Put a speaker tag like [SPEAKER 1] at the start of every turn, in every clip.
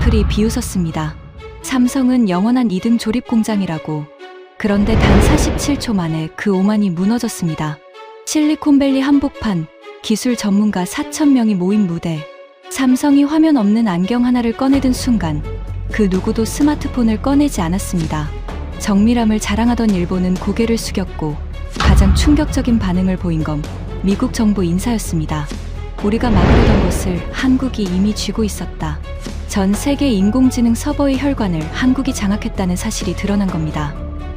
[SPEAKER 1] 애플이 비웃었습니다. 삼성은 영원한 2등 조립 공장이라고. 그런데 단 47초 만에 그 오만이 무너졌습니다. 실리콘밸리 한복판, 기술 전문가 4,000명이 모인 무대. 삼성이 화면 없는 안경 하나를 꺼내든 순간 그 누구도 스마트폰을 꺼내지 않았습니다. 정밀함을 자랑하던 일본은 고개를 숙였고 가장 충격적인 반응을 보인 건 미국 정부 인사였습니다. 우리가 막으려던 것을 한국이 이미 쥐고 있었다. 전 세계 인공지능 서버의 혈관을 한국이 장악했다는 사실이 드러난 겁니다.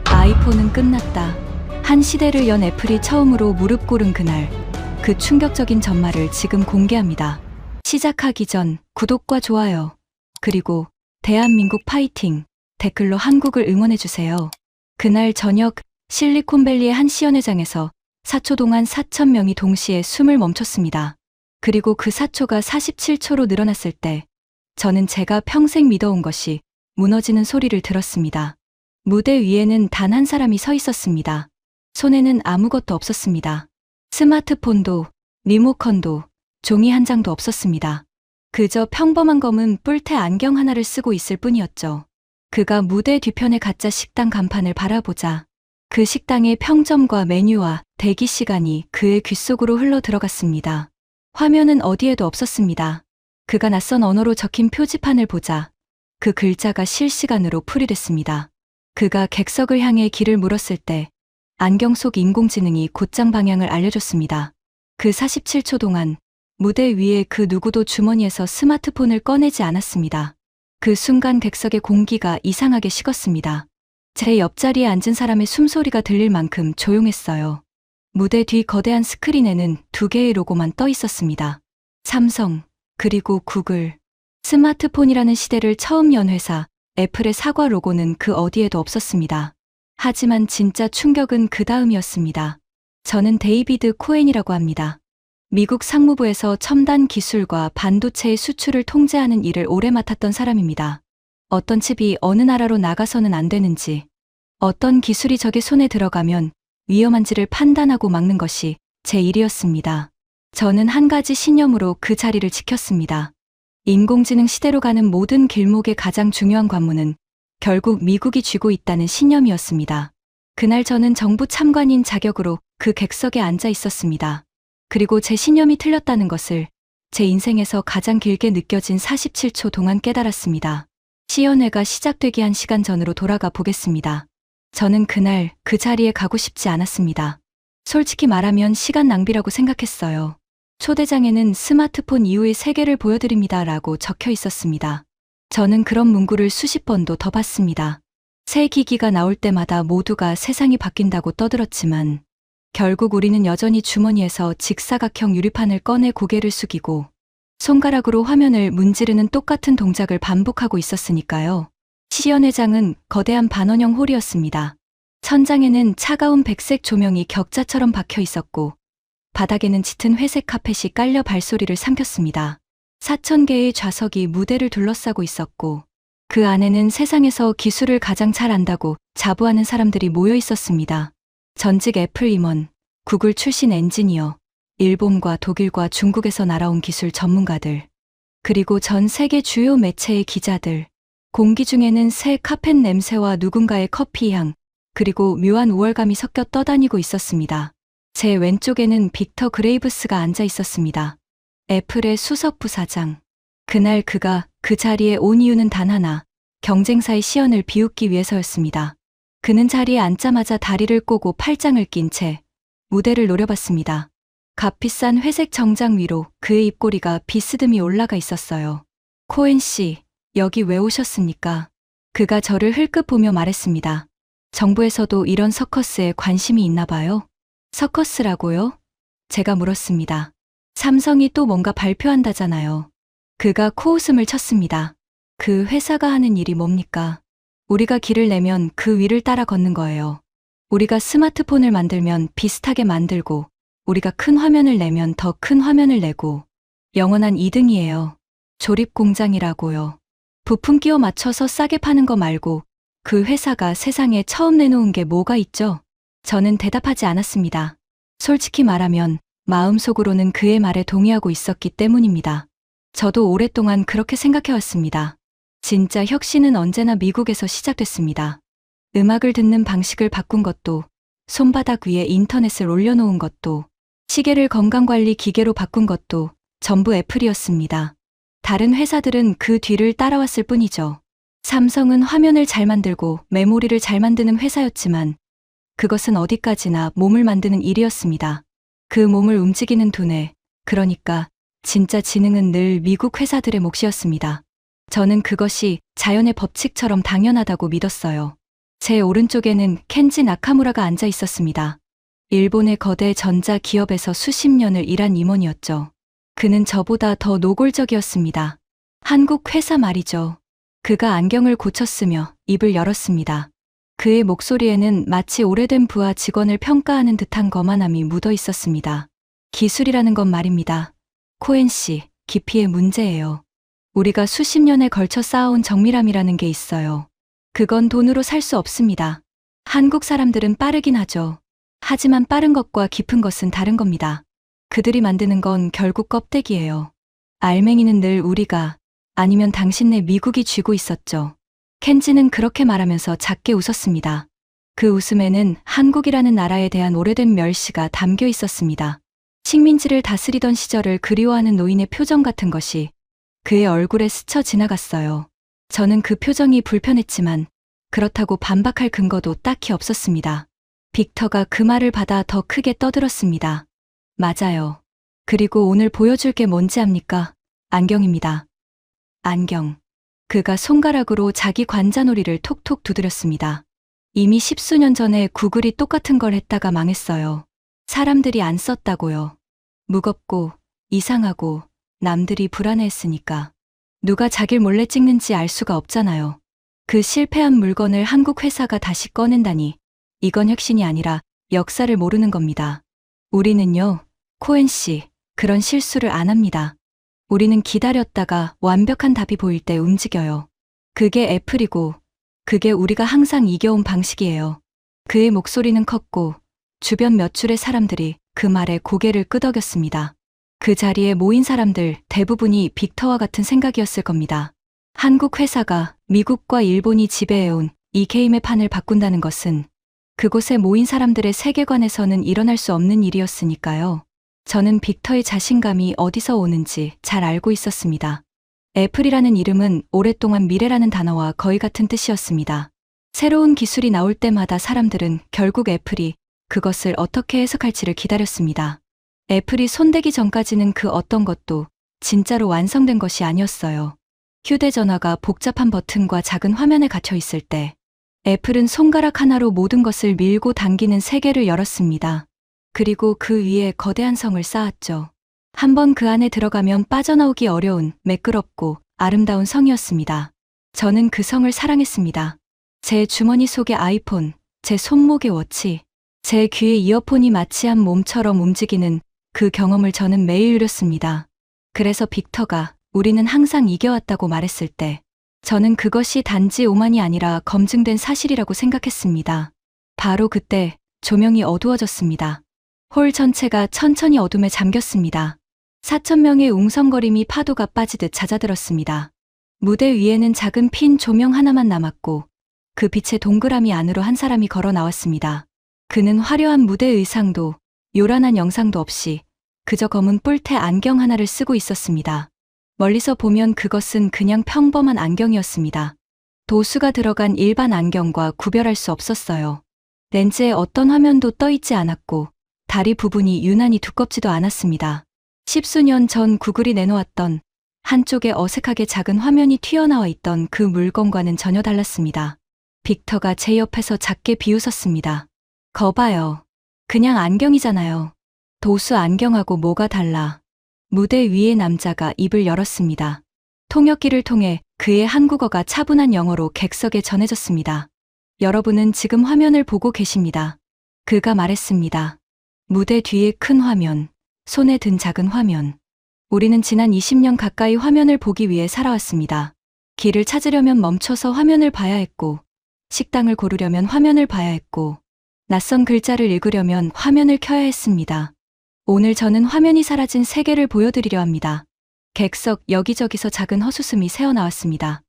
[SPEAKER 1] 아이폰은 끝났다. 한 시대를 연 애플이 처음으로 무릎 꿇은 그날, 그 충격적인 전말을 지금 공개합니다. 시작하기 전 구독과 좋아요, 그리고 대한민국 파이팅 댓글로 한국을 응원해주세요. 그날 저녁 실리콘밸리의 한 시연회장에서 4초 동안 4,000명이 동시에 숨을 멈췄습니다. 그리고 그 4초가 47초로 늘어났을 때 저는 제가 평생 믿어온 것이 무너지는 소리를 들었습니다. 무대 위에는 단 한 사람이 서 있었습니다. 손에는 아무것도 없었습니다. 스마트폰도, 리모컨도, 종이 한 장도 없었습니다. 그저 평범한 검은 뿔테 안경 하나를 쓰고 있을 뿐이었죠. 그가 무대 뒤편의 가짜 식당 간판을 바라보자 그 식당의 평점과 메뉴와 대기 시간이 그의 귓속으로 흘러 들어갔습니다. 화면은 어디에도 없었습니다. 그가 낯선 언어로 적힌 표지판을 보자 그 글자가 실시간으로 풀이됐습니다. 그가 객석을 향해 길을 물었을 때 안경 속 인공지능이 곧장 방향을 알려줬습니다. 그 47초 동안 무대 위에 그 누구도 주머니에서 스마트폰을 꺼내지 않았습니다. 그 순간 객석의 공기가 이상하게 식었습니다. 제 옆자리에 앉은 사람의 숨소리가 들릴 만큼 조용했어요. 무대 뒤 거대한 스크린에는 두 개의 로고만 떠 있었습니다. 삼성, 그리고 구글. 스마트폰이라는 시대를 처음 연 회사, 애플의 사과 로고는 그 어디에도 없었습니다. 하지만 진짜 충격은 그 다음이었습니다. 저는 데이비드 코엔이라고 합니다. 미국 상무부에서 첨단 기술과 반도체의 수출을 통제하는 일을 오래 맡았던 사람입니다. 어떤 칩이 어느 나라로 나가서는 안 되는지, 어떤 기술이 적의 손에 들어가면 위험한지를 판단하고 막는 것이 제 일이었습니다. 저는 한 가지 신념으로 그 자리를 지켰습니다. 인공지능 시대로 가는 모든 길목의 가장 중요한 관문은 결국 미국이 쥐고 있다는 신념이었습니다. 그날 저는 정부 참관인 자격으로 그 객석에 앉아 있었습니다. 그리고 제 신념이 틀렸다는 것을 제 인생에서 가장 길게 느껴진 47초 동안 깨달았습니다. 시연회가 시작되기 1시간 전으로 돌아가 보겠습니다. 저는 그날 그 자리에 가고 싶지 않았습니다. 솔직히 말하면 시간 낭비라고 생각했어요. 초대장에는 스마트폰 이후의 세계를 보여드립니다 라고 적혀 있었습니다. 저는 그런 문구를 수십 번도 더 봤습니다. 새 기기가 나올 때마다 모두가 세상이 바뀐다고 떠들었지만 결국 우리는 여전히 주머니에서 직사각형 유리판을 꺼내 고개를 숙이고 손가락으로 화면을 문지르는 똑같은 동작을 반복하고 있었으니까요. 시연회장은 거대한 반원형 홀이었습니다. 천장에는 차가운 백색 조명이 격자처럼 박혀 있었고 바닥에는 짙은 회색 카펫이 깔려 발소리를 삼켰습니다. 4,000개의 좌석이 무대를 둘러싸고 있었고 그 안에는 세상에서 기술을 가장 잘 안다고 자부하는 사람들이 모여 있었습니다. 전직 애플 임원, 구글 출신 엔지니어, 일본과 독일과 중국에서 날아온 기술 전문가들, 그리고 전 세계 주요 매체의 기자들. 공기 중에는 새 카펫 냄새와 누군가의 커피 향, 그리고 묘한 우월감이 섞여 떠다니고 있었습니다. 제 왼쪽에는 빅터 그레이브스가 앉아 있었습니다. 애플의 수석 부사장. 그날 그가 그 자리에 온 이유는 단 하나, 경쟁사의 시연을 비웃기 위해서였습니다. 그는 자리에 앉자마자 다리를 꼬고 팔짱을 낀 채 무대를 노려봤습니다. 값비싼 회색 정장 위로 그의 입꼬리가 비스듬히 올라가 있었어요. 코엔 씨, 여기 왜 오셨습니까? 그가 저를 흘끗 보며 말했습니다. 정부에서도 이런 서커스에 관심이 있나 봐요. 서커스라고요? 제가 물었습니다. 삼성이 또 뭔가 발표한다잖아요. 그가 코웃음을 쳤습니다. 그 회사가 하는 일이 뭡니까? 우리가 길을 내면 그 위를 따라 걷는 거예요. 우리가 스마트폰을 만들면 비슷하게 만들고, 우리가 큰 화면을 내면 더 큰 화면을 내고, 영원한 2등이에요. 조립 공장이라고요. 부품 끼워 맞춰서 싸게 파는 거 말고 그 회사가 세상에 처음 내놓은 게 뭐가 있죠? 저는 대답하지 않았습니다. 솔직히 말하면 마음속으로는 그의 말에 동의하고 있었기 때문입니다. 저도 오랫동안 그렇게 생각해왔습니다. 진짜 혁신은 언제나 미국에서 시작됐습니다. 음악을 듣는 방식을 바꾼 것도, 손바닥 위에 인터넷을 올려놓은 것도, 시계를 건강관리 기계로 바꾼 것도 전부 애플이었습니다. 다른 회사들은 그 뒤를 따라왔을 뿐이죠. 삼성은 화면을 잘 만들고 메모리를 잘 만드는 회사였지만 그것은 어디까지나 몸을 만드는 일이었습니다. 그 몸을 움직이는 두뇌, 그러니까 진짜 지능은 늘 미국 회사들의 몫이었습니다. 저는 그것이 자연의 법칙처럼 당연하다고 믿었어요. 제 오른쪽에는 켄지 나카무라가 앉아 있었습니다. 일본의 거대 전자 기업에서 수십 년을 일한 임원이었죠. 그는 저보다 더 노골적이었습니다. 한국 회사 말이죠. 그가 안경을 고쳤으며 입을 열었습니다. 그의 목소리에는 마치 오래된 부하 직원을 평가하는 듯한 거만함이 묻어 있었습니다. 기술이라는 건 말입니다. 코엔 씨, 깊이의 문제예요. 우리가 수십 년에 걸쳐 쌓아온 정밀함이라는 게 있어요. 그건 돈으로 살 수 없습니다. 한국 사람들은 빠르긴 하죠. 하지만 빠른 것과 깊은 것은 다른 겁니다. 그들이 만드는 건 결국 껍데기예요. 알맹이는 늘 우리가, 아니면 당신네 미국이 쥐고 있었죠. 켄지는 그렇게 말하면서 작게 웃었습니다. 그 웃음에는 한국이라는 나라에 대한 오래된 멸시가 담겨 있었습니다. 식민지를 다스리던 시절을 그리워하는 노인의 표정 같은 것이 그의 얼굴에 스쳐 지나갔어요. 저는 그 표정이 불편했지만 그렇다고 반박할 근거도 딱히 없었습니다. 빅터가 그 말을 받아 더 크게 떠들었습니다. 맞아요. 그리고 오늘 보여줄 게 뭔지 압니까? 안경입니다. 안경. 그가 손가락으로 자기 관자놀이를 톡톡 두드렸습니다. 이미 십수년 전에 구글이 똑같은 걸 했다가 망했어요. 사람들이 안 썼다고요. 무겁고 이상하고 남들이 불안해했으니까. 누가 자길 몰래 찍는지 알 수가 없잖아요. 그 실패한 물건을 한국 회사가 다시 꺼낸다니 이건 혁신이 아니라 역사를 모르는 겁니다. 우리는요, 코엔 씨, 그런 실수를 안 합니다. 우리는 기다렸다가 완벽한 답이 보일 때 움직여요. 그게 애플이고 그게 우리가 항상 이겨온 방식이에요. 그의 목소리는 컸고 주변 몇 줄의 사람들이 그 말에 고개를 끄덕였습니다. 그 자리에 모인 사람들 대부분이 빅터와 같은 생각이었을 겁니다. 한국 회사가 미국과 일본이 지배해온 이 게임의 판을 바꾼다는 것은 그곳에 모인 사람들의 세계관에서는 일어날 수 없는 일이었으니까요. 저는 빅터의 자신감이 어디서 오는지 잘 알고 있었습니다. 애플이라는 이름은 오랫동안 미래라는 단어와 거의 같은 뜻이었습니다. 새로운 기술이 나올 때마다 사람들은 결국 애플이 그것을 어떻게 해석할지를 기다렸습니다. 애플이 손대기 전까지는 그 어떤 것도 진짜로 완성된 것이 아니었어요. 휴대전화가 복잡한 버튼과 작은 화면에 갇혀 있을 때 애플은 손가락 하나로 모든 것을 밀고 당기는 세계를 열었습니다. 그리고 그 위에 거대한 성을 쌓았죠. 한번 그 안에 들어가면 빠져나오기 어려운 매끄럽고 아름다운 성이었습니다. 저는 그 성을 사랑했습니다. 제 주머니 속의 아이폰, 제 손목의 워치, 제 귀에 이어폰이 마치 한 몸처럼 움직이는 그 경험을 저는 매일 누렸습니다. 그래서 빅터가 우리는 항상 이겨왔다고 말했을 때 저는 그것이 단지 오만이 아니라 검증된 사실이라고 생각했습니다. 바로 그때 조명이 어두워졌습니다. 홀 전체가 천천히 어둠에 잠겼습니다. 4,000명의 웅성거림이 파도가 빠지듯 잦아들었습니다. 무대 위에는 작은 핀 조명 하나만 남았고 그 빛의 동그라미 안으로 한 사람이 걸어 나왔습니다. 그는 화려한 무대 의상도 요란한 영상도 없이 그저 검은 뿔테 안경 하나를 쓰고 있었습니다. 멀리서 보면 그것은 그냥 평범한 안경이었습니다. 도수가 들어간 일반 안경과 구별할 수 없었어요. 렌즈에 어떤 화면도 떠 있지 않았고 다리 부분이 유난히 두껍지도 않았습니다. 십수년 전 구글이 내놓았던 한쪽에 어색하게 작은 화면이 튀어나와 있던 그 물건과는 전혀 달랐습니다. 빅터가 제 옆에서 작게 비웃었습니다. 거봐요. 그냥 안경이잖아요. 도수 안경하고 뭐가 달라. 무대 위의 남자가 입을 열었습니다. 통역기를 통해 그의 한국어가 차분한 영어로 객석에 전해졌습니다. 여러분은 지금 화면을 보고 계십니다. 그가 말했습니다. 무대 뒤의 큰 화면, 손에 든 작은 화면. 우리는 지난 20년 가까이 화면을 보기 위해 살아왔습니다. 길을 찾으려면 멈춰서 화면을 봐야 했고, 식당을 고르려면 화면을 봐야 했고, 낯선 글자를 읽으려면 화면을 켜야 했습니다. 오늘 저는 화면이 사라진 세계를 보여드리려 합니다. 객석 여기저기서 작은 헛웃음이 새어나왔습니다.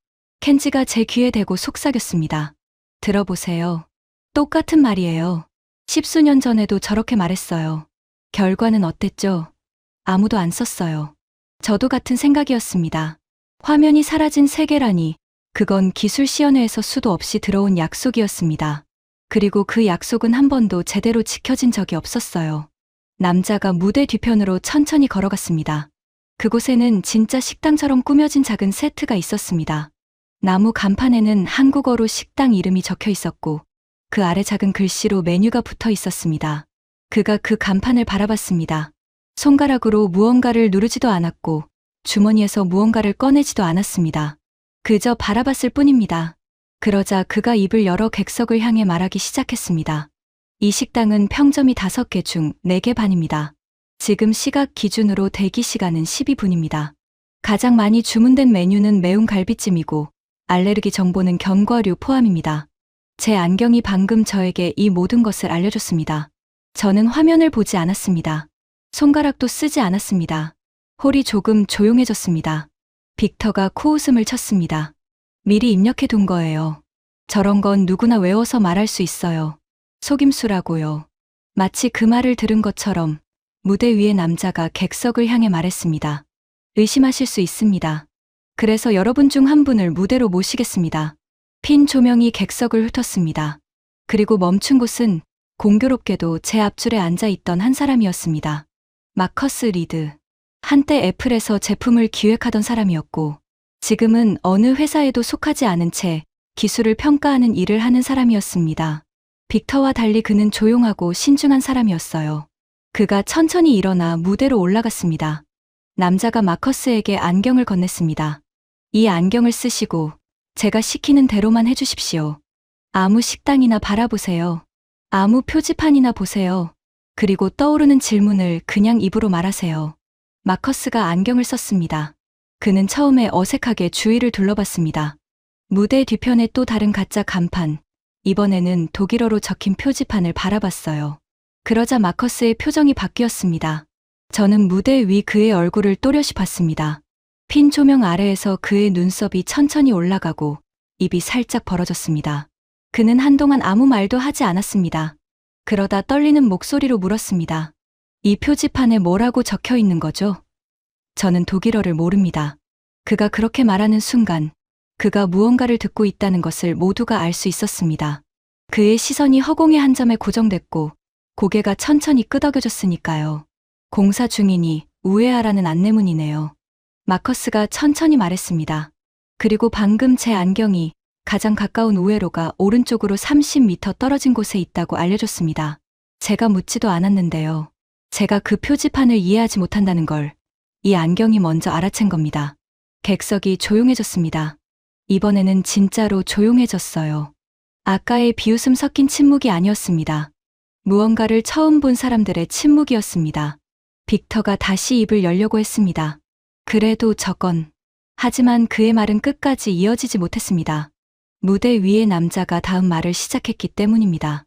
[SPEAKER 1] 켄지가 제 귀에 대고 속삭였습니다. 들어보세요. 똑같은 말이에요. 10수년 전에도 저렇게 말했어요. 결과는 어땠죠? 아무도 안 썼어요. 저도 같은 생각이었습니다. 화면이 사라진 세계라니, 그건 기술시연회에서 수도 없이 들어온 약속이었습니다. 그리고 그 약속은 한 번도 제대로 지켜진 적이 없었어요. 남자가 무대 뒤편으로 천천히 걸어갔습니다. 그곳에는 진짜 식당처럼 꾸며진 작은 세트가 있었습니다. 나무 간판에는 한국어로 식당 이름이 적혀 있었고, 그 아래 작은 글씨로 메뉴가 붙어 있었습니다. 그가 그 간판을 바라봤습니다. 손가락으로 무언가를 누르지도 않았고, 주머니에서 무언가를 꺼내지도 않았습니다. 그저 바라봤을 뿐입니다. 그러자 그가 입을 열어 객석을 향해 말하기 시작했습니다. 이 식당은 평점이 5개 중 4개 반입니다. 지금 시각 기준으로 대기 시간은 12분입니다. 가장 많이 주문된 메뉴는 매운 갈비찜이고, 알레르기 정보는 견과류 포함입니다. 제 안경이 방금 저에게 이 모든 것을 알려줬습니다. 저는 화면을 보지 않았습니다. 손가락도 쓰지 않았습니다. 홀이 조금 조용해졌습니다. 빅터가 코웃음을 쳤습니다. 미리 입력해 둔 거예요. 저런 건 누구나 외워서 말할 수 있어요. 속임수라고요. 마치 그 말을 들은 것처럼 무대 위의 남자가 객석을 향해 말했습니다. 의심하실 수 있습니다. 그래서 여러분 중 한 분을 무대로 모시겠습니다. 핀 조명이 객석을 훑었습니다. 그리고 멈춘 곳은 공교롭게도 제 앞줄에 앉아 있던 한 사람이었습니다. 마커스 리드. 한때 애플에서 제품을 기획하던 사람이었고, 지금은 어느 회사에도 속하지 않은 채 기술을 평가하는 일을 하는 사람이었습니다. 빅터와 달리 그는 조용하고 신중한 사람이었어요. 그가 천천히 일어나 무대로 올라갔습니다. 남자가 마커스에게 안경을 건넸습니다. 이 안경을 쓰시고 제가 시키는 대로만 해주십시오. 아무 식당이나 바라보세요. 아무 표지판이나 보세요. 그리고 떠오르는 질문을 그냥 입으로 말하세요. 마커스가 안경을 썼습니다. 그는 처음에 어색하게 주위를 둘러봤습니다. 무대 뒤편에 또 다른 가짜 간판, 이번에는 독일어로 적힌 표지판을 바라봤어요. 그러자 마커스의 표정이 바뀌었습니다. 저는 무대 위 그의 얼굴을 또렷이 봤습니다. 핀 조명 아래에서 그의 눈썹이 천천히 올라가고 입이 살짝 벌어졌습니다. 그는 한동안 아무 말도 하지 않았습니다. 그러다 떨리는 목소리로 물었습니다. 이 표지판에 뭐라고 적혀 있는 거죠? 저는 독일어를 모릅니다. 그가 그렇게 말하는 순간 그가 무언가를 듣고 있다는 것을 모두가 알 수 있었습니다. 그의 시선이 허공의 한 점에 고정됐고 고개가 천천히 끄덕여졌으니까요. 공사 중이니 우회하라는 안내문이네요. 마커스가 천천히 말했습니다. 그리고 방금 제 안경이 가장 가까운 우회로가 오른쪽으로 30m 떨어진 곳에 있다고 알려줬습니다. 제가 묻지도 않았는데요. 제가 그 표지판을 이해하지 못한다는 걸 이 안경이 먼저 알아챈 겁니다. 객석이 조용해졌습니다. 이번에는 진짜로 조용해졌어요. 아까의 비웃음 섞인 침묵이 아니었습니다. 무언가를 처음 본 사람들의 침묵이었습니다. 빅터가 다시 입을 열려고 했습니다. 그래도 저건. 하지만 그의 말은 끝까지 이어지지 못했습니다. 무대 위의 남자가 다음 말을 시작했기 때문입니다.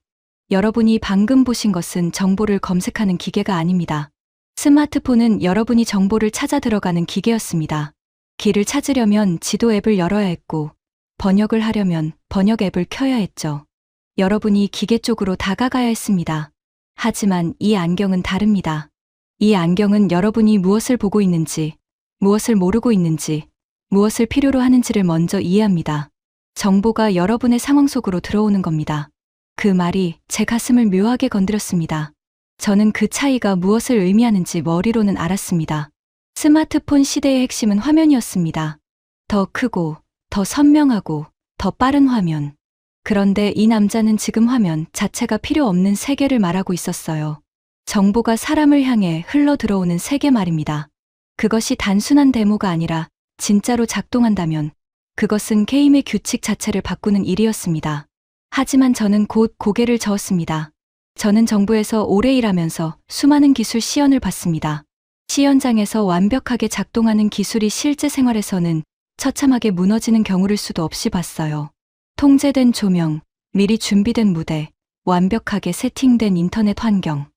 [SPEAKER 1] 여러분이 방금 보신 것은 정보를 검색하는 기계가 아닙니다. 스마트폰은 여러분이 정보를 찾아 들어가는 기계였습니다. 길을 찾으려면 지도 앱을 열어야 했고, 번역을 하려면 번역 앱을 켜야 했죠. 여러분이 기계 쪽으로 다가가야 했습니다. 하지만 이 안경은 다릅니다. 이 안경은 여러분이 무엇을 보고 있는지, 무엇을 모르고 있는지, 무엇을 필요로 하는지를 먼저 이해합니다. 정보가 여러분의 상황 속으로 들어오는 겁니다. 그 말이 제 가슴을 묘하게 건드렸습니다. 저는 그 차이가 무엇을 의미하는지 머리로는 알았습니다. 스마트폰 시대의 핵심은 화면이었습니다. 더 크고, 더 선명하고, 더 빠른 화면. 그런데 이 남자는 지금 화면 자체가 필요 없는 세계를 말하고 있었어요. 정보가 사람을 향해 흘러 들어오는 세계 말입니다. 그것이 단순한 데모가 아니라 진짜로 작동한다면 그것은 게임의 규칙 자체를 바꾸는 일이었습니다. 하지만 저는 곧 고개를 저었습니다. 저는 정부에서 오래 일하면서 수많은 기술 시연을 봤습니다. 시연장에서 완벽하게 작동하는 기술이 실제 생활에서는 처참하게 무너지는 경우를 수도 없이 봤어요. 통제된 조명, 미리 준비된 무대, 완벽하게 세팅된 인터넷 환경.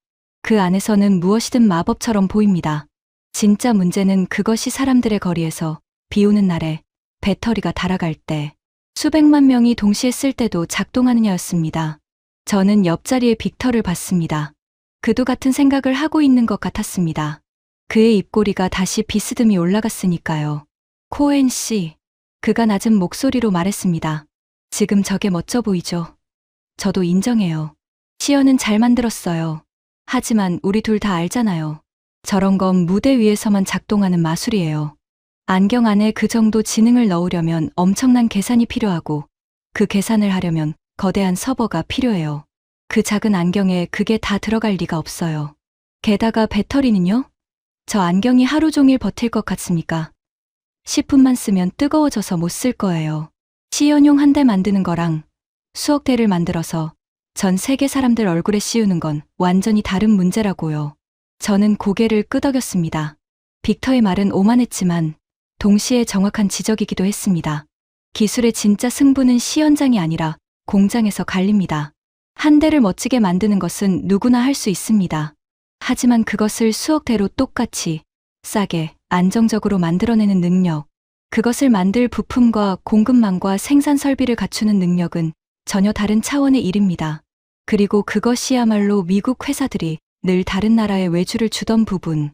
[SPEAKER 1] 그 안에서는 무엇이든 마법처럼 보입니다. 진짜 문제는 그것이 사람들의 거리에서 비 오는 날에 배터리가 닳아갈 때, 수백만 명이 동시에 쓸 때도 작동하느냐였습니다. 저는 옆자리에 빅터를 봤습니다. 그도 같은 생각을 하고 있는 것 같았습니다. 그의 입꼬리가 다시 비스듬히 올라갔으니까요. 코엔 씨, 그가 낮은 목소리로 말했습니다. 지금 저게 멋져 보이죠? 저도 인정해요. 시연은 잘 만들었어요. 하지만 우리 둘 다 알잖아요. 저런 건 무대 위에서만 작동하는 마술이에요. 안경 안에 그 정도 지능을 넣으려면 엄청난 계산이 필요하고 그 계산을 하려면 거대한 서버가 필요해요. 그 작은 안경에 그게 다 들어갈 리가 없어요. 게다가 배터리는요? 저 안경이 하루 종일 버틸 것 같습니까? 10분만 쓰면 뜨거워져서 못 쓸 거예요. 시연용 한 대 만드는 거랑 수억 대를 만들어서 전 세계 사람들 얼굴에 씌우는 건 완전히 다른 문제라고요. 저는 고개를 끄덕였습니다. 빅터의 말은 오만했지만 동시에 정확한 지적이기도 했습니다. 기술의 진짜 승부는 시연장이 아니라 공장에서 갈립니다. 한 대를 멋지게 만드는 것은 누구나 할 수 있습니다. 하지만 그것을 수억 대로 똑같이 싸게 안정적으로 만들어내는 능력, 그것을 만들 부품과 공급망과 생산 설비를 갖추는 능력은 전혀 다른 차원의 일입니다. 그리고 그것이야말로 미국 회사들이 늘 다른 나라에 외주를 주던 부분,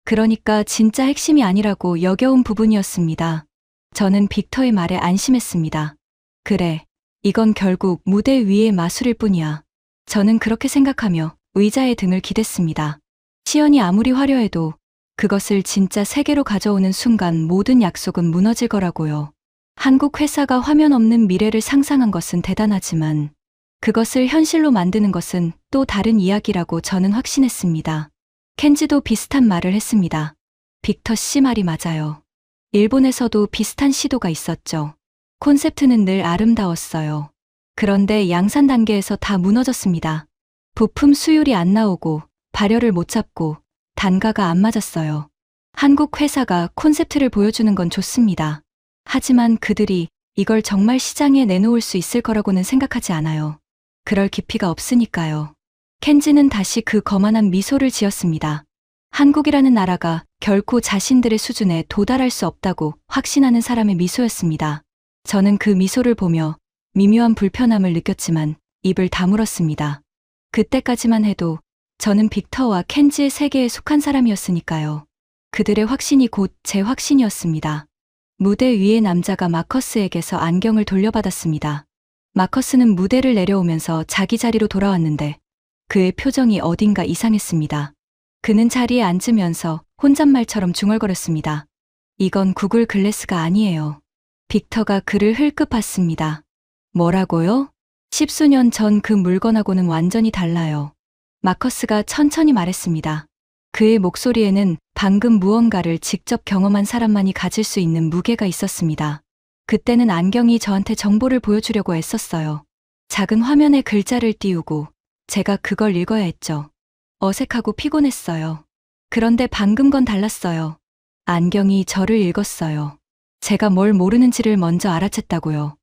[SPEAKER 1] 그러니까 진짜 핵심이 아니라고 여겨온 부분이었습니다. 저는 빅터의 말에 안심했습니다. 그래, 이건 결국 무대 위의 마술일 뿐이야. 저는 그렇게 생각하며 의자에 등을 기댔습니다. 시연이 아무리 화려해도 그것을 진짜 세계로 가져오는 순간 모든 약속은 무너질 거라고요. 한국 회사가 화면 없는 미래를 상상한 것은 대단하지만 그것을 현실로 만드는 것은 또 다른 이야기라고 저는 확신했습니다. 켄지도 비슷한 말을 했습니다. 빅터 씨 말이 맞아요. 일본에서도 비슷한 시도가 있었죠. 콘셉트는 늘 아름다웠어요. 그런데 양산 단계에서 다 무너졌습니다. 부품 수율이 안 나오고 발열을 못 잡고 단가가 안 맞았어요. 한국 회사가 콘셉트를 보여주는 건 좋습니다. 하지만 그들이 이걸 정말 시장에 내놓을 수 있을 거라고는 생각하지 않아요. 그럴 깊이가 없으니까요. 켄지는 다시 그 거만한 미소를 지었습니다. 한국이라는 나라가 결코 자신들의 수준에 도달할 수 없다고 확신하는 사람의 미소였습니다. 저는 그 미소를 보며 미묘한 불편함을 느꼈지만 입을 다물었습니다. 그때까지만 해도 저는 빅터와 켄지의 세계에 속한 사람이었으니까요. 그들의 확신이 곧 제 확신이었습니다. 무대 위의 남자가 마커스에게서 안경을 돌려받았습니다. 마커스는 무대를 내려오면서 자기 자리로 돌아왔는데 그의 표정이 어딘가 이상했습니다. 그는 자리에 앉으면서 혼잣말처럼 중얼거렸습니다. 이건 구글 글래스가 아니에요. 빅터가 그를 흘끗 봤습니다. 뭐라고요? 십수년 전 그 물건하고는 완전히 달라요. 마커스가 천천히 말했습니다. 그의 목소리에는 방금 무언가를 직접 경험한 사람만이 가질 수 있는 무게가 있었습니다. 그때는 안경이 저한테 정보를 보여주려고 애썼어요. 작은 화면에 글자를 띄우고 제가 그걸 읽어야 했죠. 어색하고 피곤했어요. 그런데 방금 건 달랐어요. 안경이 저를 읽었어요. 제가 뭘 모르는지를 먼저 알아챘다고요.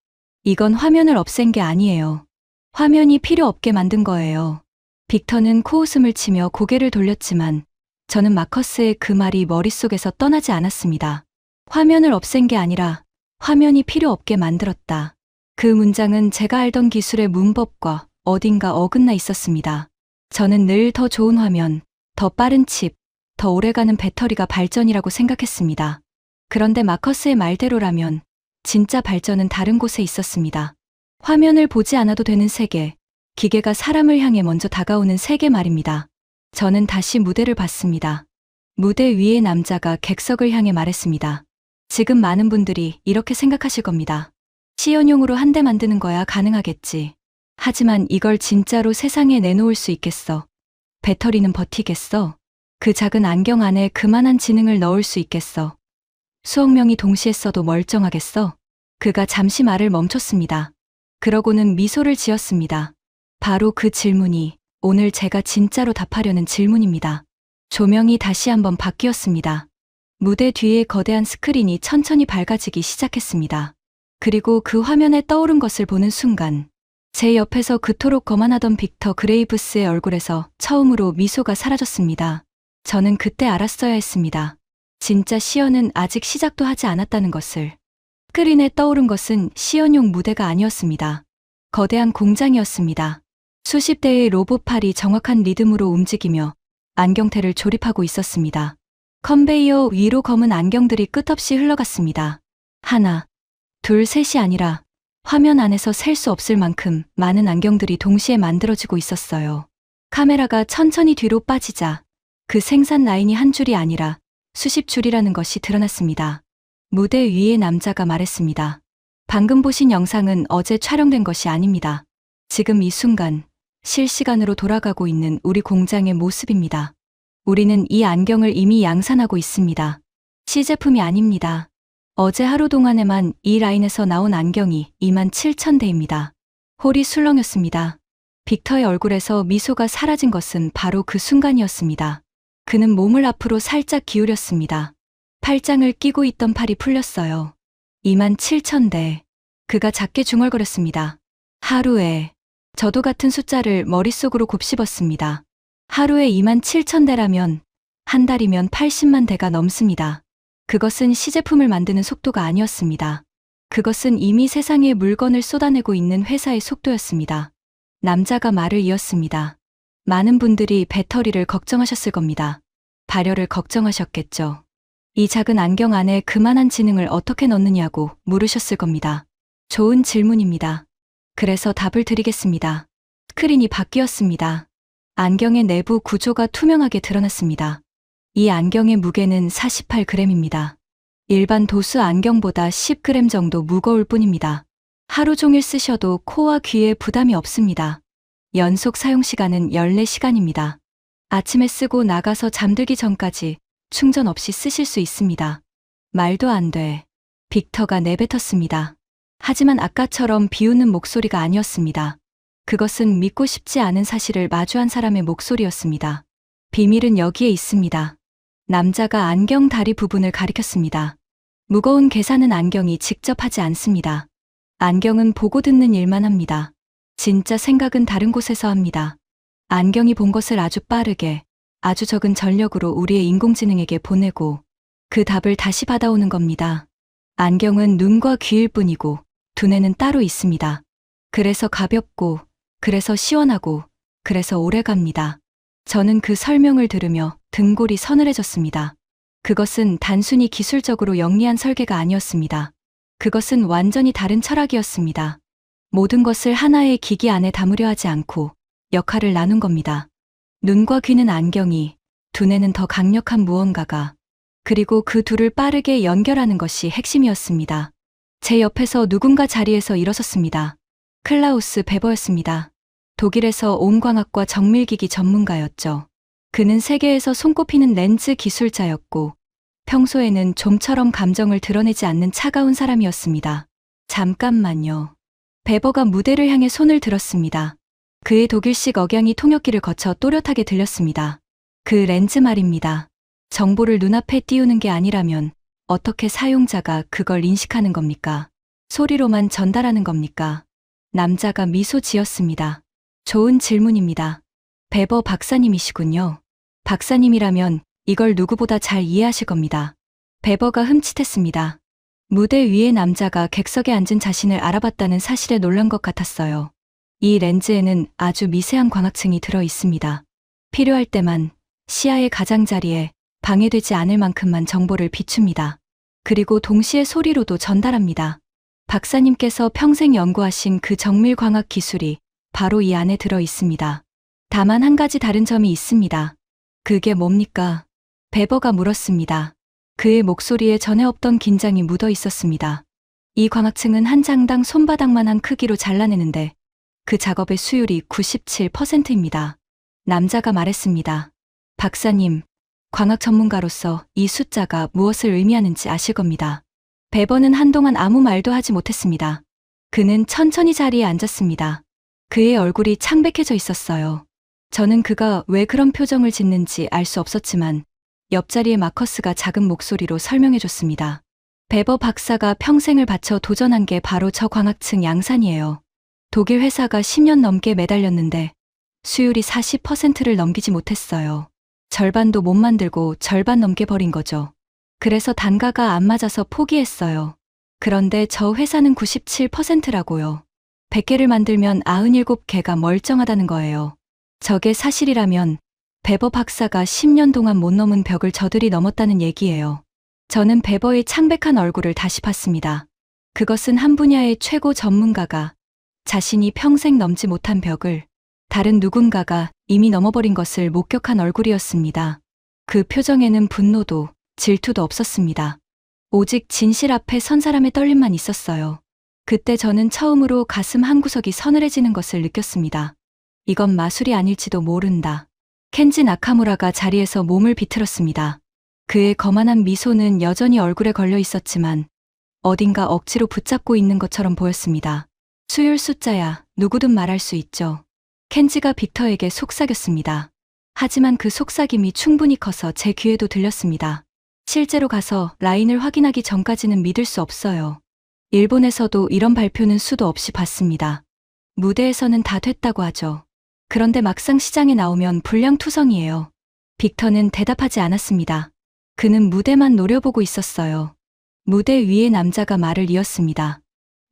[SPEAKER 1] 이건 화면을 없앤 게 아니에요. 화면이 필요 없게 만든 거예요. 빅터는 코웃음을 치며 고개를 돌렸지만 저는 마커스의 그 말이 머릿속에서 떠나지 않았습니다. 화면을 없앤 게 아니라 화면이 필요 없게 만들었다. 그 문장은 제가 알던 기술의 문법과 어딘가 어긋나 있었습니다. 저는 늘 더 좋은 화면, 더 빠른 칩, 더 오래가는 배터리가 발전이라고 생각했습니다. 그런데 마커스의 말대로라면 진짜 발전은 다른 곳에 있었습니다. 화면을 보지 않아도 되는 세계, 기계가 사람을 향해 먼저 다가오는 세계 말입니다. 저는 다시 무대를 봤습니다. 무대 위의 남자가 객석을 향해 말했습니다. 지금 많은 분들이 이렇게 생각하실 겁니다. 시연용으로 한 대 만드는 거야 가능하겠지. 하지만 이걸 진짜로 세상에 내놓을 수 있겠어? 배터리는 버티겠어? 그 작은 안경 안에 그만한 지능을 넣을 수 있겠어? 수억 명이 동시에 써도 멀쩡하겠어? 그가 잠시 말을 멈췄습니다. 그러고는 미소를 지었습니다. 바로 그 질문이 오늘 제가 진짜로 답하려는 질문입니다. 조명이 다시 한번 바뀌었습니다. 무대 뒤에 거대한 스크린이 천천히 밝아지기 시작했습니다. 그리고 그 화면에 떠오른 것을 보는 순간 제 옆에서 그토록 거만하던 빅터 그레이브스의 얼굴에서 처음으로 미소가 사라졌습니다. 저는 그때 알았어야 했습니다. 진짜 시연은 아직 시작도 하지 않았다는 것을. 스크린에 떠오른 것은 시연용 무대가 아니었습니다. 거대한 공장이었습니다. 수십 대의 로봇팔이 정확한 리듬으로 움직이며 안경테를 조립하고 있었습니다. 컨베이어 위로 검은 안경들이 끝없이 흘러갔습니다. 하나, 둘, 셋이 아니라 화면 안에서 셀 수 없을 만큼 많은 안경들이 동시에 만들어지고 있었어요. 카메라가 천천히 뒤로 빠지자 그 생산 라인이 한 줄이 아니라 수십 줄이라는 것이 드러났습니다. 무대 위의 남자가 말했습니다. 방금 보신 영상은 어제 촬영된 것이 아닙니다. 지금 이 순간 실시간으로 돌아가고 있는 우리 공장의 모습입니다. 우리는 이 안경을 이미 양산하고 있습니다. 시제품이 아닙니다. 어제 하루 동안에만 이 라인에서 나온 안경이 27,000대입니다. 홀이 술렁였습니다. 빅터의 얼굴에서 미소가 사라진 것은 바로 그 순간이었습니다. 그는 몸을 앞으로 살짝 기울였습니다. 팔짱을 끼고 있던 팔이 풀렸어요. 27,000대. 그가 작게 중얼거렸습니다. 하루에. 저도 같은 숫자를 머릿속으로 곱씹었습니다. 하루에 27,000대라면 한 달이면 80만 대가 넘습니다. 그것은 시제품을 만드는 속도가 아니었습니다. 그것은 이미 세상에 물건을 쏟아내고 있는 회사의 속도였습니다. 남자가 말을 이었습니다. 많은 분들이 배터리를 걱정하셨을 겁니다. 발열을 걱정하셨겠죠. 이 작은 안경 안에 그만한 지능을 어떻게 넣느냐고 물으셨을 겁니다. 좋은 질문입니다. 그래서 답을 드리겠습니다. 스크린이 바뀌었습니다. 안경의 내부 구조가 투명하게 드러났습니다. 이 안경의 무게는 48g입니다. 일반 도수 안경보다 10g 정도 무거울 뿐입니다. 하루 종일 쓰셔도 코와 귀에 부담이 없습니다. 연속 사용 시간은 14시간입니다. 아침에 쓰고 나가서 잠들기 전까지 충전 없이 쓰실 수 있습니다. 말도 안 돼. 빅터가 내뱉었습니다. 하지만 아까처럼 비웃는 목소리가 아니었습니다. 그것은 믿고 싶지 않은 사실을 마주한 사람의 목소리였습니다. 비밀은 여기에 있습니다. 남자가 안경 다리 부분을 가리켰습니다. 무거운 계산은 안경이 직접 하지 않습니다. 안경은 보고 듣는 일만 합니다. 진짜 생각은 다른 곳에서 합니다. 안경이 본 것을 아주 빠르게, 아주 적은 전력으로 우리의 인공지능에게 보내고 그 답을 다시 받아오는 겁니다. 안경은 눈과 귀일 뿐이고 두뇌는 따로 있습니다. 그래서 가볍고, 그래서 시원하고, 그래서 오래갑니다. 저는 그 설명을 들으며 등골이 서늘해졌습니다. 그것은 단순히 기술적으로 영리한 설계가 아니었습니다. 그것은 완전히 다른 철학이었습니다. 모든 것을 하나의 기기 안에 담으려 하지 않고 역할을 나눈 겁니다. 눈과 귀는 안경이, 두뇌는 더 강력한 무언가가, 그리고 그 둘을 빠르게 연결하는 것이 핵심이었습니다. 제 옆에서 누군가 자리에서 일어섰습니다. 클라우스 베버였습니다. 독일에서 온광학과 정밀기기 전문가였죠. 그는 세계에서 손꼽히는 렌즈 기술자였고 평소에는 좀처럼 감정을 드러내지 않는 차가운 사람이었습니다. 잠깐만요. 베버가 무대를 향해 손을 들었습니다. 그의 독일식 억양이 통역기를 거쳐 또렷하게 들렸습니다. 그 렌즈 말입니다. 정보를 눈앞에 띄우는 게 아니라면 어떻게 사용자가 그걸 인식하는 겁니까? 소리로만 전달하는 겁니까? 남자가 미소 지었습니다. 좋은 질문입니다. 베버 박사님이시군요. 박사님이라면 이걸 누구보다 잘 이해하실 겁니다. 베버가 흠칫했습니다. 무대 위의 남자가 객석에 앉은 자신을 알아봤다는 사실에 놀란 것 같았어요. 이 렌즈에는 아주 미세한 광학층이 들어 있습니다. 필요할 때만 시야의 가장자리에 방해되지 않을 만큼만 정보를 비춥니다. 그리고 동시에 소리로도 전달합니다. 박사님께서 평생 연구하신 그 정밀광학 기술이 바로 이 안에 들어 있습니다. 다만 한 가지 다른 점이 있습니다. 그게 뭡니까? 베버가 물었습니다. 그의 목소리에 전에 없던 긴장이 묻어 있었습니다. 이 광학층은 한 장당 손바닥만한 크기로 잘라내는데 그 작업의 수율이 97%입니다. 남자가 말했습니다. 박사님, 광학 전문가로서 이 숫자가 무엇을 의미하는지 아실 겁니다. 베버는 한동안 아무 말도 하지 못했습니다. 그는 천천히 자리에 앉았습니다. 그의 얼굴이 창백해져 있었어요. 저는 그가 왜 그런 표정을 짓는지 알 수 없었지만 옆자리의 마커스가 작은 목소리로 설명해줬습니다. 베버 박사가 평생을 바쳐 도전한 게 바로 저 광학층 양산이에요. 독일 회사가 10년 넘게 매달렸는데 수율이 40%를 넘기지 못했어요. 절반도 못 만들고 절반 넘게 버린 거죠. 그래서 단가가 안 맞아서 포기했어요. 그런데 저 회사는 97%라고요. 100개를 만들면 97개가 멀쩡하다는 거예요. 저게 사실이라면 베버 박사가 10년 동안 못 넘은 벽을 저들이 넘었다는 얘기예요. 저는 베버의 창백한 얼굴을 다시 봤습니다. 그것은 한 분야의 최고 전문가가 자신이 평생 넘지 못한 벽을 다른 누군가가 이미 넘어버린 것을 목격한 얼굴이었습니다. 그 표정에는 분노도 질투도 없었습니다. 오직 진실 앞에 선 사람의 떨림만 있었어요. 그때 저는 처음으로 가슴 한구석이 서늘해지는 것을 느꼈습니다. 이건 마술이 아닐지도 모른다. 켄지 나카무라가 자리에서 몸을 비틀었습니다. 그의 거만한 미소는 여전히 얼굴에 걸려 있었지만 어딘가 억지로 붙잡고 있는 것처럼 보였습니다. 수율 숫자야, 누구든 말할 수 있죠. 켄지가 빅터에게 속삭였습니다. 하지만 그 속삭임이 충분히 커서 제 귀에도 들렸습니다. 실제로 가서 라인을 확인하기 전까지는 믿을 수 없어요. 일본에서도 이런 발표는 수도 없이 봤습니다. 무대에서는 다 됐다고 하죠. 그런데 막상 시장에 나오면 불량투성이에요. 빅터는 대답하지 않았습니다. 그는 무대만 노려보고 있었어요. 무대 위에 남자가 말을 이었습니다.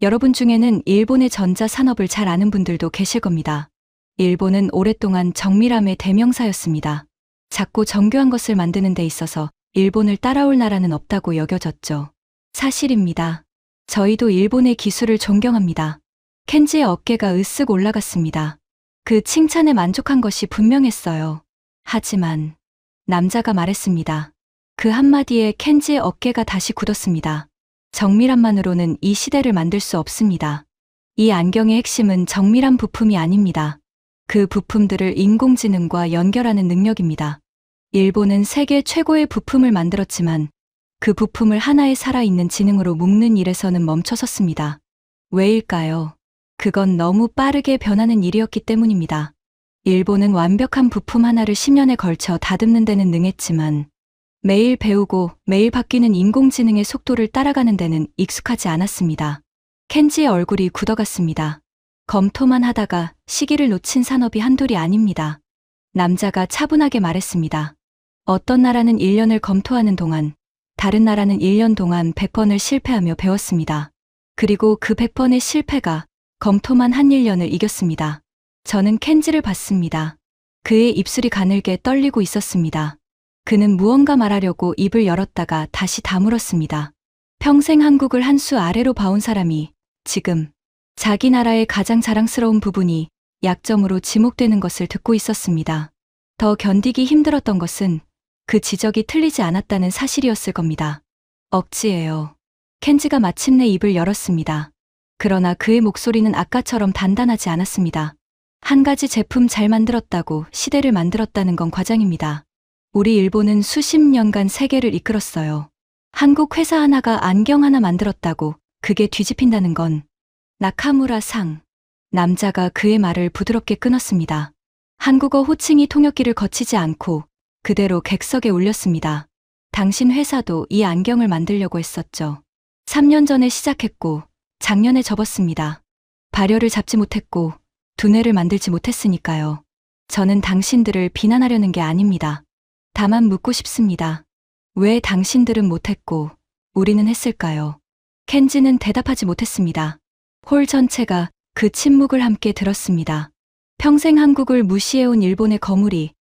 [SPEAKER 1] 여러분 중에는 일본의 전자산업을 잘 아는 분들도 계실 겁니다. 일본은 오랫동안 정밀함의 대명사였습니다. 작고 정교한 것을 만드는 데 있어서 일본을 따라올 나라는 없다고 여겨졌죠. 사실입니다. 저희도 일본의 기술을 존경합니다. 켄지의 어깨가 으쓱 올라갔습니다. 그 칭찬에 만족한 것이 분명했어요. 하지만 남자가 말했습니다. 그 한마디에 켄지의 어깨가 다시 굳었습니다. 정밀함만으로는 이 시대를 만들 수 없습니다. 이 안경의 핵심은 정밀한 부품이 아닙니다. 그 부품들을 인공지능과 연결하는 능력입니다. 일본은 세계 최고의 부품을 만들었지만 그 부품을 하나의 살아있는 지능으로 묶는 일에서는 멈춰섰습니다. 왜일까요? 그건 너무 빠르게 변하는 일이었기 때문입니다. 일본은 완벽한 부품 하나를 10년에 걸쳐 다듬는 데는 능했지만 매일 배우고 매일 바뀌는 인공지능의 속도를 따라가는 데는 익숙하지 않았습니다. 켄지의 얼굴이 굳어갔습니다. 검토만 하다가 시기를 놓친 산업이 한둘이 아닙니다. 남자가 차분하게 말했습니다. 어떤 나라는 1년을 검토하는 동안 다른 나라는 1년 동안 100번을 실패하며 배웠습니다. 그리고 그 100번의 실패가 검토만 한 1년을 이겼습니다. 저는 켄지를 봤습니다. 그의 입술이 가늘게 떨리고 있었습니다. 그는 무언가 말하려고 입을 열었다가 다시 다물었습니다. 평생 한국을 한 수 아래로 봐온 사람이 지금 자기 나라의 가장 자랑스러운 부분이 약점으로 지목되는 것을 듣고 있었습니다. 더 견디기 힘들었던 것은 그 지적이 틀리지 않았다는 사실이었을 겁니다. 억지예요. 켄지가 마침내 입을 열었습니다. 그러나 그의 목소리는 아까처럼 단단하지 않았습니다. 한 가지 제품 잘 만들었다고 시대를 만들었다는 건 과장입니다. 우리 일본은 수십 년간 세계를 이끌었어요. 한국 회사 하나가 안경 하나 만들었다고 그게 뒤집힌다는 건 나카무라 상. 남자가 그의 말을 부드럽게 끊었습니다. 한국어 호칭이 통역기를 거치지 않고 그대로 객석에 울렸습니다. 당신 회사도 이 안경을 만들려고 했었죠. 3년 전에 시작했고 작년에 접었습니다. 발열을 잡지 못했고 두뇌를 만들지 못했으니까요. 저는 당신들을 비난하려는 게 아닙니다. 다만 묻고 싶습니다. 왜 당신들은 못했고 우리는 했을까요? 켄지는 대답하지 못했습니다. 홀 전체가 그 침묵을 함께 들었습니다. 평생 한국을 무시해온 일본의 거물이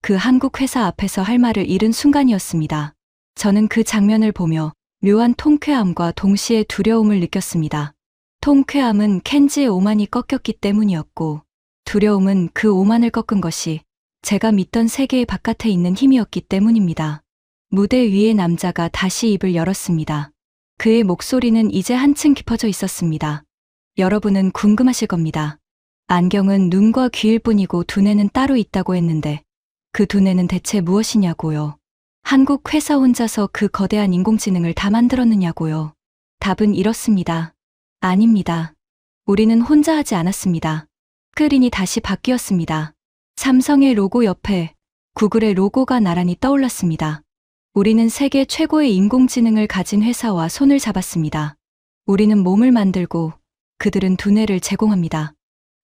[SPEAKER 1] 그 한국 회사 앞에서 할 말을 잃은 순간이었습니다. 저는 그 장면을 보며 묘한 통쾌함과 동시에 두려움을 느꼈습니다. 통쾌함은 켄지의 오만이 꺾였기 때문이었고 두려움은 그 오만을 꺾은 것이 제가 믿던 세계의 바깥에 있는 힘이었기 때문입니다. 무대 위의 남자가 다시 입을 열었습니다. 그의 목소리는 이제 한층 깊어져 있었습니다. 여러분은 궁금하실 겁니다. 안경은 눈과 귀일 뿐이고 두뇌는 따로 있다고 했는데 그 두뇌는 대체 무엇이냐고요? 한국 회사 혼자서 그 거대한 인공지능을 다 만들었느냐고요? 답은 이렇습니다. 아닙니다. 우리는 혼자 하지 않았습니다. 스크린이 다시 바뀌었습니다. 삼성의 로고 옆에 구글의 로고가 나란히 떠올랐습니다. 우리는 세계 최고의 인공지능을 가진 회사와 손을 잡았습니다. 우리는 몸을 만들고 그들은 두뇌를 제공합니다.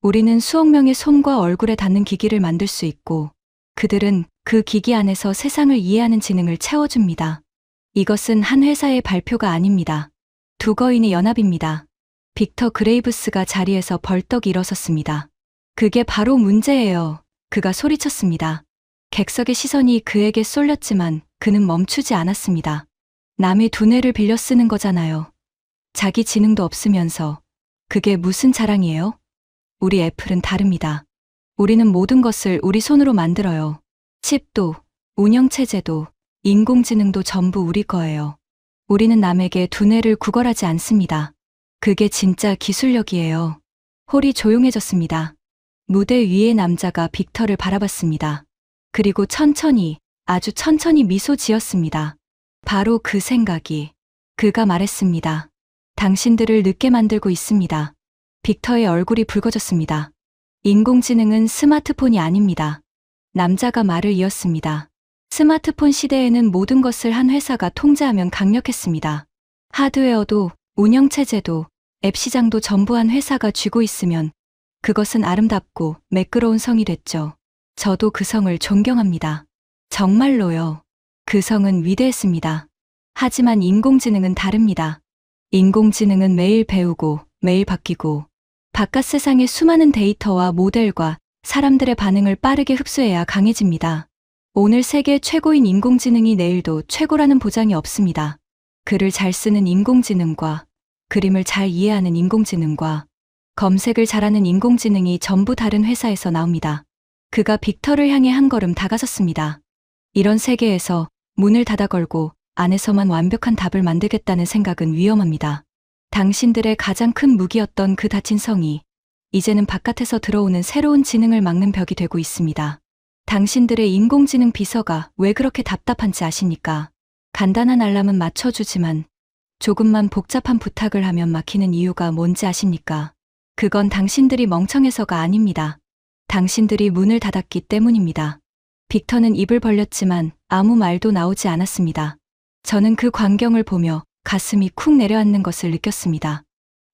[SPEAKER 1] 우리는 수억 명의 손과 얼굴에 닿는 기기를 만들 수 있고 그들은 그 기기 안에서 세상을 이해하는 지능을 채워줍니다. 이것은 한 회사의 발표가 아닙니다. 두 거인의 연합입니다. 빅터 그레이브스가 자리에서 벌떡 일어섰습니다. 그게 바로 문제예요. 그가 소리쳤습니다. 객석의 시선이 그에게 쏠렸지만 그는 멈추지 않았습니다. 남의 두뇌를 빌려 쓰는 거잖아요. 자기 지능도 없으면서 그게 무슨 자랑이에요? 우리 애플은 다릅니다. 우리는 모든 것을 우리 손으로 만들어요. 칩도, 운영체제도, 인공지능도 전부 우리 거예요. 우리는 남에게 두뇌를 구걸하지 않습니다. 그게 진짜 기술력이에요. 홀이 조용해졌습니다. 무대 위의 남자가 빅터를 바라봤습니다. 그리고 천천히, 아주 천천히 미소 지었습니다. 바로 그 생각이. 그가 말했습니다. 당신들을 늦게 만들고 있습니다. 빅터의 얼굴이 붉어졌습니다. 인공지능은 스마트폰이 아닙니다. 남자가 말을 이었습니다. 스마트폰 시대에는 모든 것을 한 회사가 통제하면 강력했습니다. 하드웨어도, 운영체제도, 앱 시장도 전부 한 회사가 쥐고 있으면 그것은 아름답고 매끄러운 성이 됐죠. 저도 그 성을 존경합니다. 정말로요. 그 성은 위대했습니다. 하지만 인공지능은 다릅니다. 인공지능은 매일 배우고 매일 바뀌고 바깥 세상의 수많은 데이터와 모델과 사람들의 반응을 빠르게 흡수해야 강해집니다. 오늘 세계 최고인 인공지능이 내일도 최고라는 보장이 없습니다. 글을 잘 쓰는 인공지능과 그림을 잘 이해하는 인공지능과 검색을 잘하는 인공지능이 전부 다른 회사에서 나옵니다. 그가 빅터를 향해 한 걸음 다가섰습니다. 이런 세계에서 문을 닫아 걸고 안에서만 완벽한 답을 만들겠다는 생각은 위험합니다. 당신들의 가장 큰 무기였던 그 닫힌 성이 이제는 바깥에서 들어오는 새로운 지능을 막는 벽이 되고 있습니다. 당신들의 인공지능 비서가 왜 그렇게 답답한지 아십니까? 간단한 알람은 맞춰주지만 조금만 복잡한 부탁을 하면 막히는 이유가 뭔지 아십니까? 그건 당신들이 멍청해서가 아닙니다. 당신들이 문을 닫았기 때문입니다. 빅터는 입을 벌렸지만 아무 말도 나오지 않았습니다. 저는 그 광경을 보며 가슴이 쿵 내려앉는 것을 느꼈습니다.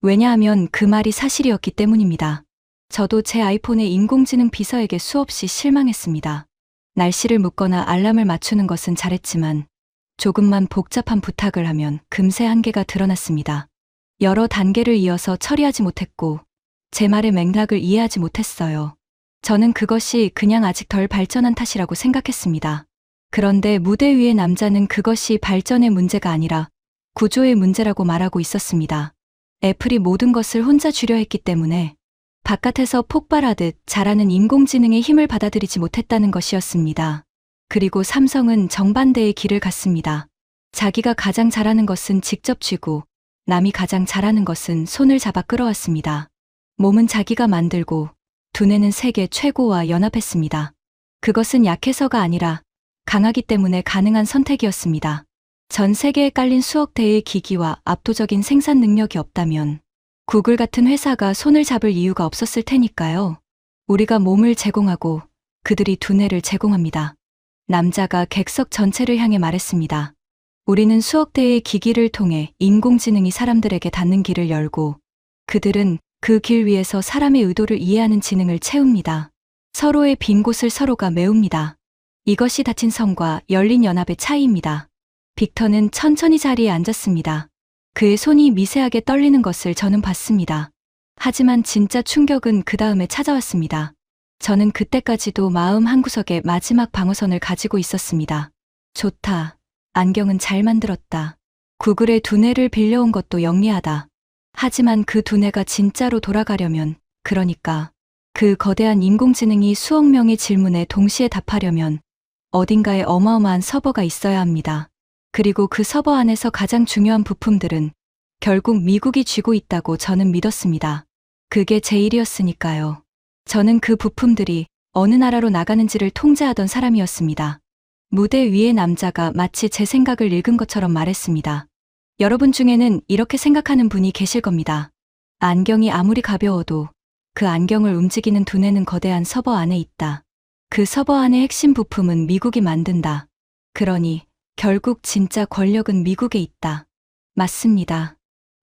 [SPEAKER 1] 왜냐하면 그 말이 사실이었기 때문입니다. 저도 제 아이폰의 인공지능 비서에게 수없이 실망했습니다. 날씨를 묻거나 알람을 맞추는 것은 잘했지만 조금만 복잡한 부탁을 하면 금세 한계가 드러났습니다. 여러 단계를 이어서 처리하지 못했고 제 말의 맥락을 이해하지 못했어요. 저는 그것이 그냥 아직 덜 발전한 탓이라고 생각했습니다. 그런데 무대 위의 남자는 그것이 발전의 문제가 아니라 구조의 문제라고 말하고 있었습니다. 애플이 모든 것을 혼자 주려 했기 때문에 바깥에서 폭발하듯 자라는 인공지능의 힘을 받아들이지 못했다는 것이었습니다. 그리고 삼성은 정반대의 길을 갔습니다. 자기가 가장 잘하는 것은 직접 쥐고 남이 가장 잘하는 것은 손을 잡아 끌어왔습니다. 몸은 자기가 만들고 두뇌는 세계 최고와 연합했습니다. 그것은 약해서가 아니라 강하기 때문에 가능한 선택이었습니다. 전 세계에 깔린 수억 대의 기기와 압도적인 생산 능력이 없다면 구글 같은 회사가 손을 잡을 이유가 없었을 테니까요. 우리가 몸을 제공하고 그들이 두뇌를 제공합니다. 남자가 객석 전체를 향해 말했습니다. 우리는 수억 대의 기기를 통해 인공지능이 사람들에게 닿는 길을 열고 그들은 그 길 위에서 사람의 의도를 이해하는 지능을 채웁니다. 서로의 빈 곳을 서로가 메웁니다. 이것이 닫힌 성과 열린 연합의 차이입니다. 빅터는 천천히 자리에 앉았습니다. 그의 손이 미세하게 떨리는 것을 저는 봤습니다. 하지만 진짜 충격은 그 다음에 찾아왔습니다. 저는 그때까지도 마음 한구석에 마지막 방어선을 가지고 있었습니다. 좋다. 안경은 잘 만들었다. 구글의 두뇌를 빌려온 것도 영리하다. 하지만 그 두뇌가 진짜로 돌아가려면, 그러니까 그 거대한 인공지능이 수억 명의 질문에 동시에 답하려면 어딘가에 어마어마한 서버가 있어야 합니다. 그리고 그 서버 안에서 가장 중요한 부품들은 결국 미국이 쥐고 있다고 저는 믿었습니다. 그게 제 일이었으니까요. 저는 그 부품들이 어느 나라로 나가는지를 통제하던 사람이었습니다. 무대 위의 남자가 마치 제 생각을 읽은 것처럼 말했습니다. 여러분 중에는 이렇게 생각하는 분이 계실 겁니다. 안경이 아무리 가벼워도 그 안경을 움직이는 두뇌는 거대한 서버 안에 있다. 그 서버 안의 핵심 부품은 미국이 만든다. 그러니 결국 진짜 권력은 미국에 있다. 맞습니다.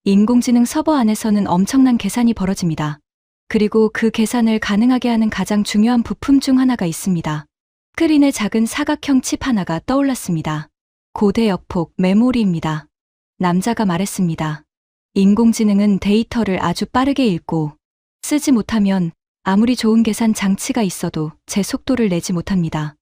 [SPEAKER 1] 인공지능 서버 안에서는 엄청난 계산이 벌어집니다. 그리고 그 계산을 가능하게 하는 가장 중요한 부품 중 하나가 있습니다. 스크린의 작은 사각형 칩 하나가 떠올랐습니다. 고대 역폭 메모리입니다. 남자가 말했습니다. 인공지능은 데이터를 아주 빠르게 읽고 쓰지 못하면 아무리 좋은 계산 장치가 있어도 제 속도를 내지 못합니다.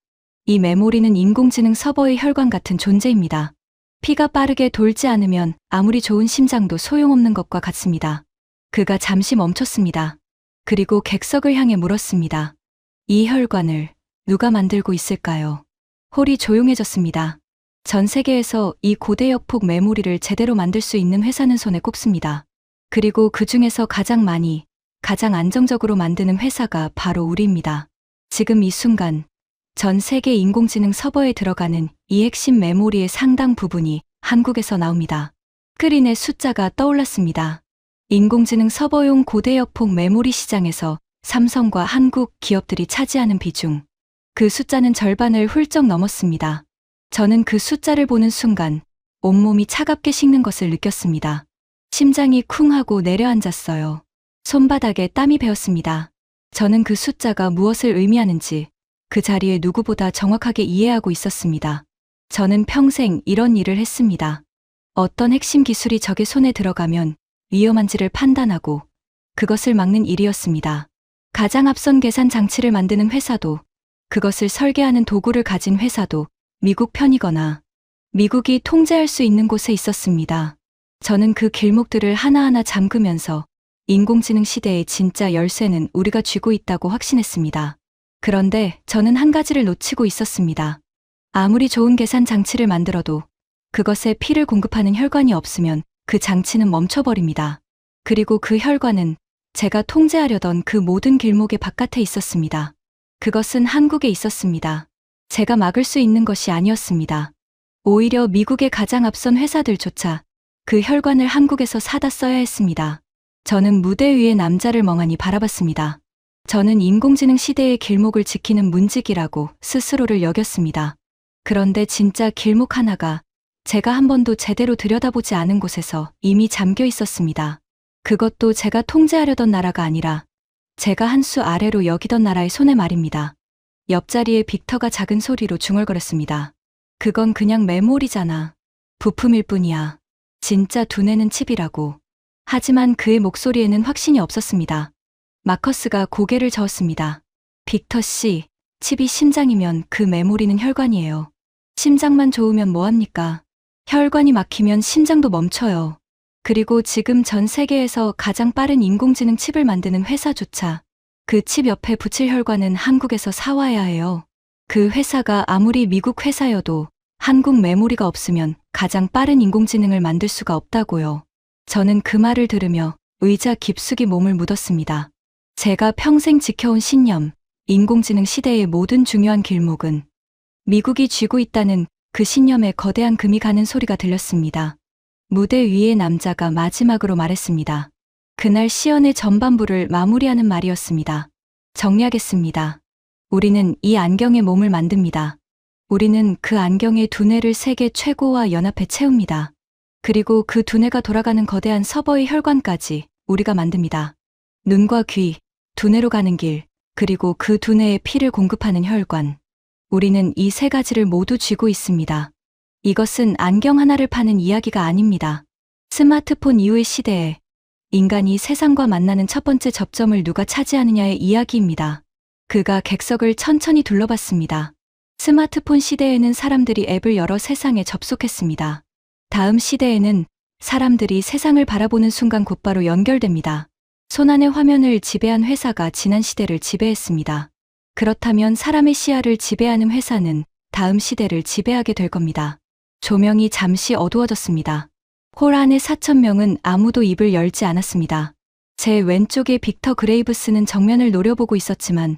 [SPEAKER 1] 이 메모리는 인공지능 서버의 혈관 같은 존재입니다. 피가 빠르게 돌지 않으면 아무리 좋은 심장도 소용없는 것과 같습니다. 그가 잠시 멈췄습니다. 그리고 객석을 향해 물었습니다. 이 혈관을 누가 만들고 있을까요? 홀이 조용해졌습니다. 전 세계에서 이 고대역폭 메모리를 제대로 만들 수 있는 회사는 손에 꼽습니다. 그리고 그 중에서 가장 많이, 가장 안정적으로 만드는 회사가 바로 우리입니다. 지금 이 순간 전 세계 인공지능 서버에 들어가는 이 핵심 메모리의 상당 부분이 한국에서 나옵니다. 스크린에 숫자가 떠올랐습니다. 인공지능 서버용 고대역폭 메모리 시장에서 삼성과 한국 기업들이 차지하는 비중. 그 숫자는 절반을 훌쩍 넘었습니다. 저는 그 숫자를 보는 순간 온몸이 차갑게 식는 것을 느꼈습니다. 심장이 쿵 하고 내려앉았어요. 손바닥에 땀이 배었습니다. 저는 그 숫자가 무엇을 의미하는지 그 자리에 누구보다 정확하게 이해하고 있었습니다. 저는 평생 이런 일을 했습니다. 어떤 핵심 기술이 적의 손에 들어가면 위험한지를 판단하고 그것을 막는 일이었습니다. 가장 앞선 계산 장치를 만드는 회사도 그것을 설계하는 도구를 가진 회사도 미국 편이거나 미국이 통제할 수 있는 곳에 있었습니다. 저는 그 길목들을 하나하나 잠그면서 인공지능 시대의 진짜 열쇠는 우리가 쥐고 있다고 확신했습니다. 그런데 저는 한 가지를 놓치고 있었습니다. 아무리 좋은 계산 장치를 만들어도 그것에 피를 공급하는 혈관이 없으면 그 장치는 멈춰버립니다. 그리고 그 혈관은 제가 통제하려던 그 모든 길목의 바깥에 있었습니다. 그것은 한국에 있었습니다. 제가 막을 수 있는 것이 아니었습니다. 오히려 미국의 가장 앞선 회사들조차 그 혈관을 한국에서 사다 써야 했습니다. 저는 무대 위의 남자를 멍하니 바라봤습니다. 저는 인공지능 시대의 길목을 지키는 문직이라고 스스로를 여겼습니다. 그런데 진짜 길목 하나가 제가 한 번도 제대로 들여다보지 않은 곳에서 이미 잠겨 있었습니다. 그것도 제가 통제하려던 나라가 아니라 제가 한 수 아래로 여기던 나라의 손에 말입니다. 옆자리에 빅터가 작은 소리로 중얼거렸습니다. 그건 그냥 메모리잖아. 부품일 뿐이야. 진짜 두뇌는 칩이라고. 하지만 그의 목소리에는 확신이 없었습니다. 마커스가 고개를 저었습니다. 빅터 씨, 칩이 심장이면 그 메모리는 혈관이에요. 심장만 좋으면 뭐합니까? 혈관이 막히면 심장도 멈춰요. 그리고 지금 전 세계에서 가장 빠른 인공지능 칩을 만드는 회사조차 그 칩 옆에 붙일 혈관은 한국에서 사와야 해요. 그 회사가 아무리 미국 회사여도 한국 메모리가 없으면 가장 빠른 인공지능을 만들 수가 없다고요. 저는 그 말을 들으며 의자 깊숙이 몸을 묻었습니다. 제가 평생 지켜온 신념, 인공지능 시대의 모든 중요한 길목은 미국이 쥐고 있다는 그 신념에 거대한 금이 가는 소리가 들렸습니다. 무대 위의 남자가 마지막으로 말했습니다. 그날 시연의 전반부를 마무리하는 말이었습니다. 정리하겠습니다. 우리는 이 안경의 몸을 만듭니다. 우리는 그 안경의 두뇌를 세계 최고와 연합해 채웁니다. 그리고 그 두뇌가 돌아가는 거대한 서버의 혈관까지 우리가 만듭니다. 눈과 귀, 두뇌로 가는 길, 그리고 그 두뇌에 피를 공급하는 혈관. 우리는 이 세 가지를 모두 쥐고 있습니다. 이것은 안경 하나를 파는 이야기가 아닙니다. 스마트폰 이후의 시대에 인간이 세상과 만나는 첫 번째 접점을 누가 차지하느냐의 이야기입니다. 그가 객석을 천천히 둘러봤습니다. 스마트폰 시대에는 사람들이 앱을 열어 세상에 접속했습니다. 다음 시대에는 사람들이 세상을 바라보는 순간 곧바로 연결됩니다. 손안의 화면을 지배한 회사가 지난 시대를 지배했습니다. 그렇다면 사람의 시야를 지배하는 회사는 다음 시대를 지배하게 될 겁니다. 조명이 잠시 어두워졌습니다. 홀 안의 4,000명은 아무도 입을 열지 않았습니다. 제 왼쪽에 빅터 그레이브스는 정면을 노려보고 있었지만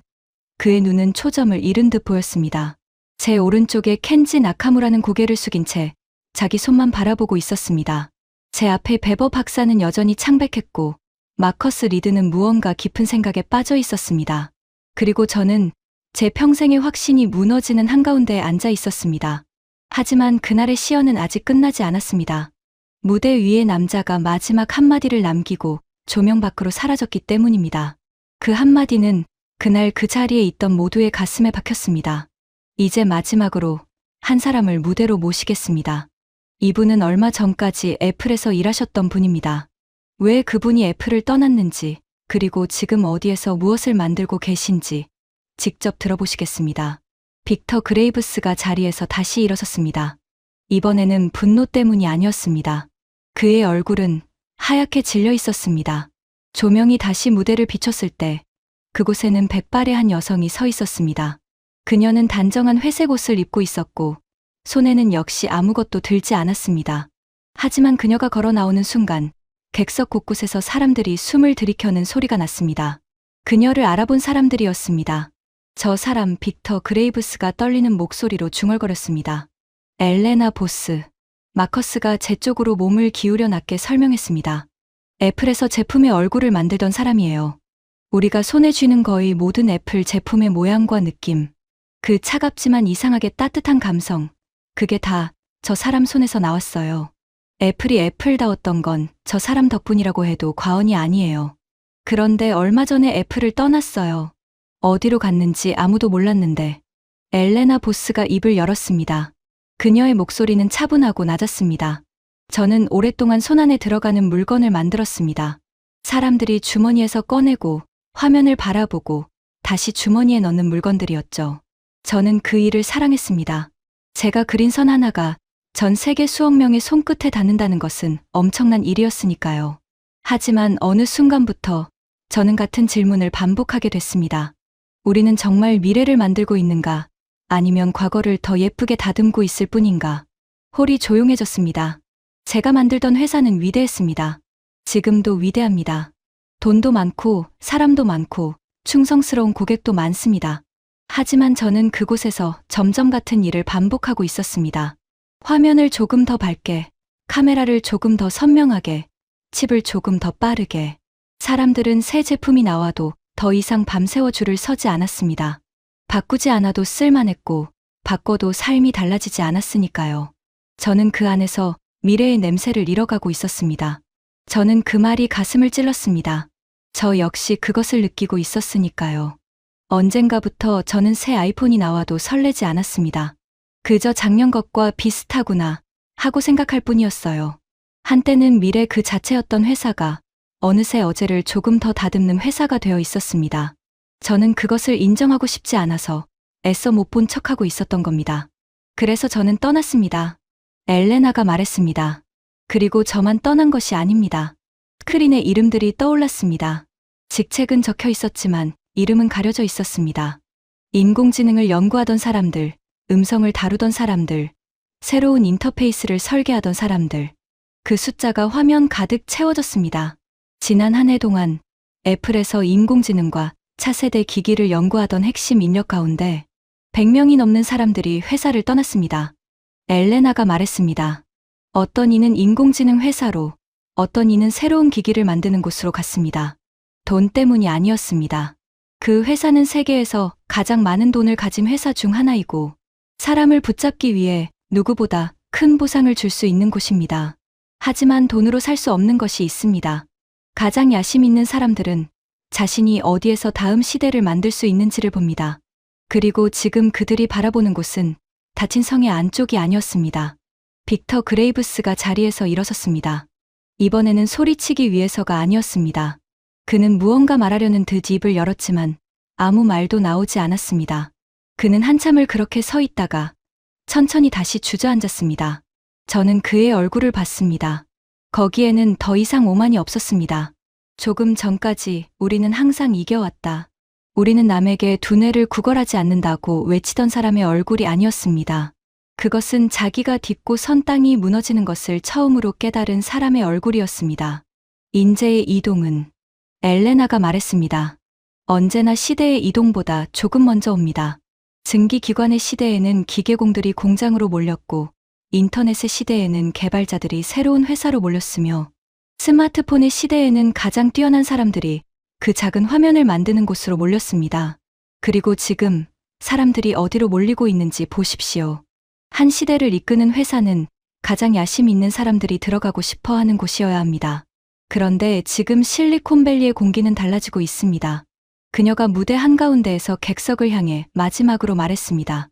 [SPEAKER 1] 그의 눈은 초점을 잃은 듯 보였습니다. 제 오른쪽에 켄지 나카무라는 고개를 숙인 채 자기 손만 바라보고 있었습니다. 제 앞에 베버 박사는 여전히 창백했고 마커스 리드는 무언가 깊은 생각에 빠져 있었습니다. 그리고 저는 제 평생의 확신이 무너지는 한가운데에 앉아 있었습니다. 하지만 그날의 시연은 아직 끝나지 않았습니다. 무대 위의 남자가 마지막 한마디를 남기고 조명 밖으로 사라졌기 때문입니다. 그 한마디는 그날 그 자리에 있던 모두의 가슴에 박혔습니다. 이제 마지막으로 한 사람을 무대로 모시겠습니다. 이분은 얼마 전까지 애플에서 일하셨던 분입니다. 왜 그분이 애플을 떠났는지, 그리고 지금 어디에서 무엇을 만들고 계신지 직접 들어보시겠습니다. 빅터 그레이브스가 자리에서 다시 일어섰습니다. 이번에는 분노 때문이 아니었습니다. 그의 얼굴은 하얗게 질려 있었습니다. 조명이 다시 무대를 비췄을 때 그곳에는 백발의 한 여성이 서 있었습니다. 그녀는 단정한 회색 옷을 입고 있었고 손에는 역시 아무것도 들지 않았습니다. 하지만 그녀가 걸어 나오는 순간 객석 곳곳에서 사람들이 숨을 들이켜는 소리가 났습니다. 그녀를 알아본 사람들이었습니다. 저 사람 빅터 그레이브스가 떨리는 목소리로 중얼거렸습니다. 엘레나 보스. 마커스가 제 쪽으로 몸을 기울여 낮게 설명했습니다. 애플에서 제품의 얼굴을 만들던 사람이에요. 우리가 손에 쥐는 거의 모든 애플 제품의 모양과 느낌, 그 차갑지만 이상하게 따뜻한 감성, 그게 다 저 사람 손에서 나왔어요. 애플이 애플다웠던 건 저 사람 덕분이라고 해도 과언이 아니에요. 그런데 얼마 전에 애플을 떠났어요. 어디로 갔는지 아무도 몰랐는데 엘레나 보스가 입을 열었습니다. 그녀의 목소리는 차분하고 낮았습니다. 저는 오랫동안 손안에 들어가는 물건을 만들었습니다. 사람들이 주머니에서 꺼내고 화면을 바라보고 다시 주머니에 넣는 물건들이었죠. 저는 그 일을 사랑했습니다. 제가 그린 선 하나가 전 세계 수억 명의 손끝에 닿는다는 것은 엄청난 일이었으니까요. 하지만 어느 순간부터 저는 같은 질문을 반복하게 됐습니다. 우리는 정말 미래를 만들고 있는가? 아니면 과거를 더 예쁘게 다듬고 있을 뿐인가? 홀이 조용해졌습니다. 제가 만들던 회사는 위대했습니다. 지금도 위대합니다. 돈도 많고 사람도 많고 충성스러운 고객도 많습니다. 하지만 저는 그곳에서 점점 같은 일을 반복하고 있었습니다. 화면을 조금 더 밝게, 카메라를 조금 더 선명하게, 칩을 조금 더 빠르게. 사람들은 새 제품이 나와도 더 이상 밤새워 줄을 서지 않았습니다. 바꾸지 않아도 쓸만했고 바꿔도 삶이 달라지지 않았으니까요. 저는 그 안에서 미래의 냄새를 잃어가고 있었습니다. 저는 그 말이 가슴을 찔렀습니다. 저 역시 그것을 느끼고 있었으니까요. 언젠가부터 저는 새 아이폰이 나와도 설레지 않았습니다. 그저 작년 것과 비슷하구나 하고 생각할 뿐이었어요. 한때는 미래 그 자체였던 회사가 어느새 어제를 조금 더 다듬는 회사가 되어 있었습니다. 저는 그것을 인정하고 싶지 않아서 애써 못 본 척하고 있었던 겁니다. 그래서 저는 떠났습니다. 엘레나가 말했습니다. 그리고 저만 떠난 것이 아닙니다. 스크린에 이름들이 떠올랐습니다. 직책은 적혀 있었지만 이름은 가려져 있었습니다. 인공지능을 연구하던 사람들, 음성을 다루던 사람들, 새로운 인터페이스를 설계하던 사람들. 그 숫자가 화면 가득 채워졌습니다. 지난 한 해 동안 애플에서 인공지능과 차세대 기기를 연구하던 핵심 인력 가운데 100명이 넘는 사람들이 회사를 떠났습니다. 엘레나가 말했습니다. 어떤 이는 인공지능 회사로, 어떤 이는 새로운 기기를 만드는 곳으로 갔습니다. 돈 때문이 아니었습니다. 그 회사는 세계에서 가장 많은 돈을 가진 회사 중 하나이고 사람을 붙잡기 위해 누구보다 큰 보상을 줄 수 있는 곳입니다. 하지만 돈으로 살 수 없는 것이 있습니다. 가장 야심 있는 사람들은 자신이 어디에서 다음 시대를 만들 수 있는지를 봅니다. 그리고 지금 그들이 바라보는 곳은 닫힌 성의 안쪽이 아니었습니다. 빅터 그레이브스가 자리에서 일어섰습니다. 이번에는 소리치기 위해서가 아니었습니다. 그는 무언가 말하려는 듯 입을 열었지만 아무 말도 나오지 않았습니다. 그는 한참을 그렇게 서 있다가 천천히 다시 주저앉았습니다. 저는 그의 얼굴을 봤습니다. 거기에는 더 이상 오만이 없었습니다. 조금 전까지 우리는 항상 이겨왔다. 우리는 남에게 두뇌를 구걸하지 않는다고 외치던 사람의 얼굴이 아니었습니다. 그것은 자기가 딛고 선 땅이 무너지는 것을 처음으로 깨달은 사람의 얼굴이었습니다. 인재의 이동은, 엘레나가 말했습니다. 언제나 시대의 이동보다 조금 먼저 옵니다. 증기기관의 시대에는 기계공들이 공장으로 몰렸고 인터넷의 시대에는 개발자들이 새로운 회사로 몰렸으며 스마트폰의 시대에는 가장 뛰어난 사람들이 그 작은 화면을 만드는 곳으로 몰렸습니다. 그리고 지금 사람들이 어디로 몰리고 있는지 보십시오. 한 시대를 이끄는 회사는 가장 야심 있는 사람들이 들어가고 싶어 하는 곳이어야 합니다. 그런데 지금 실리콘밸리의 공기는 달라지고 있습니다. 그녀가 무대 한가운데에서 객석을 향해 마지막으로 말했습니다.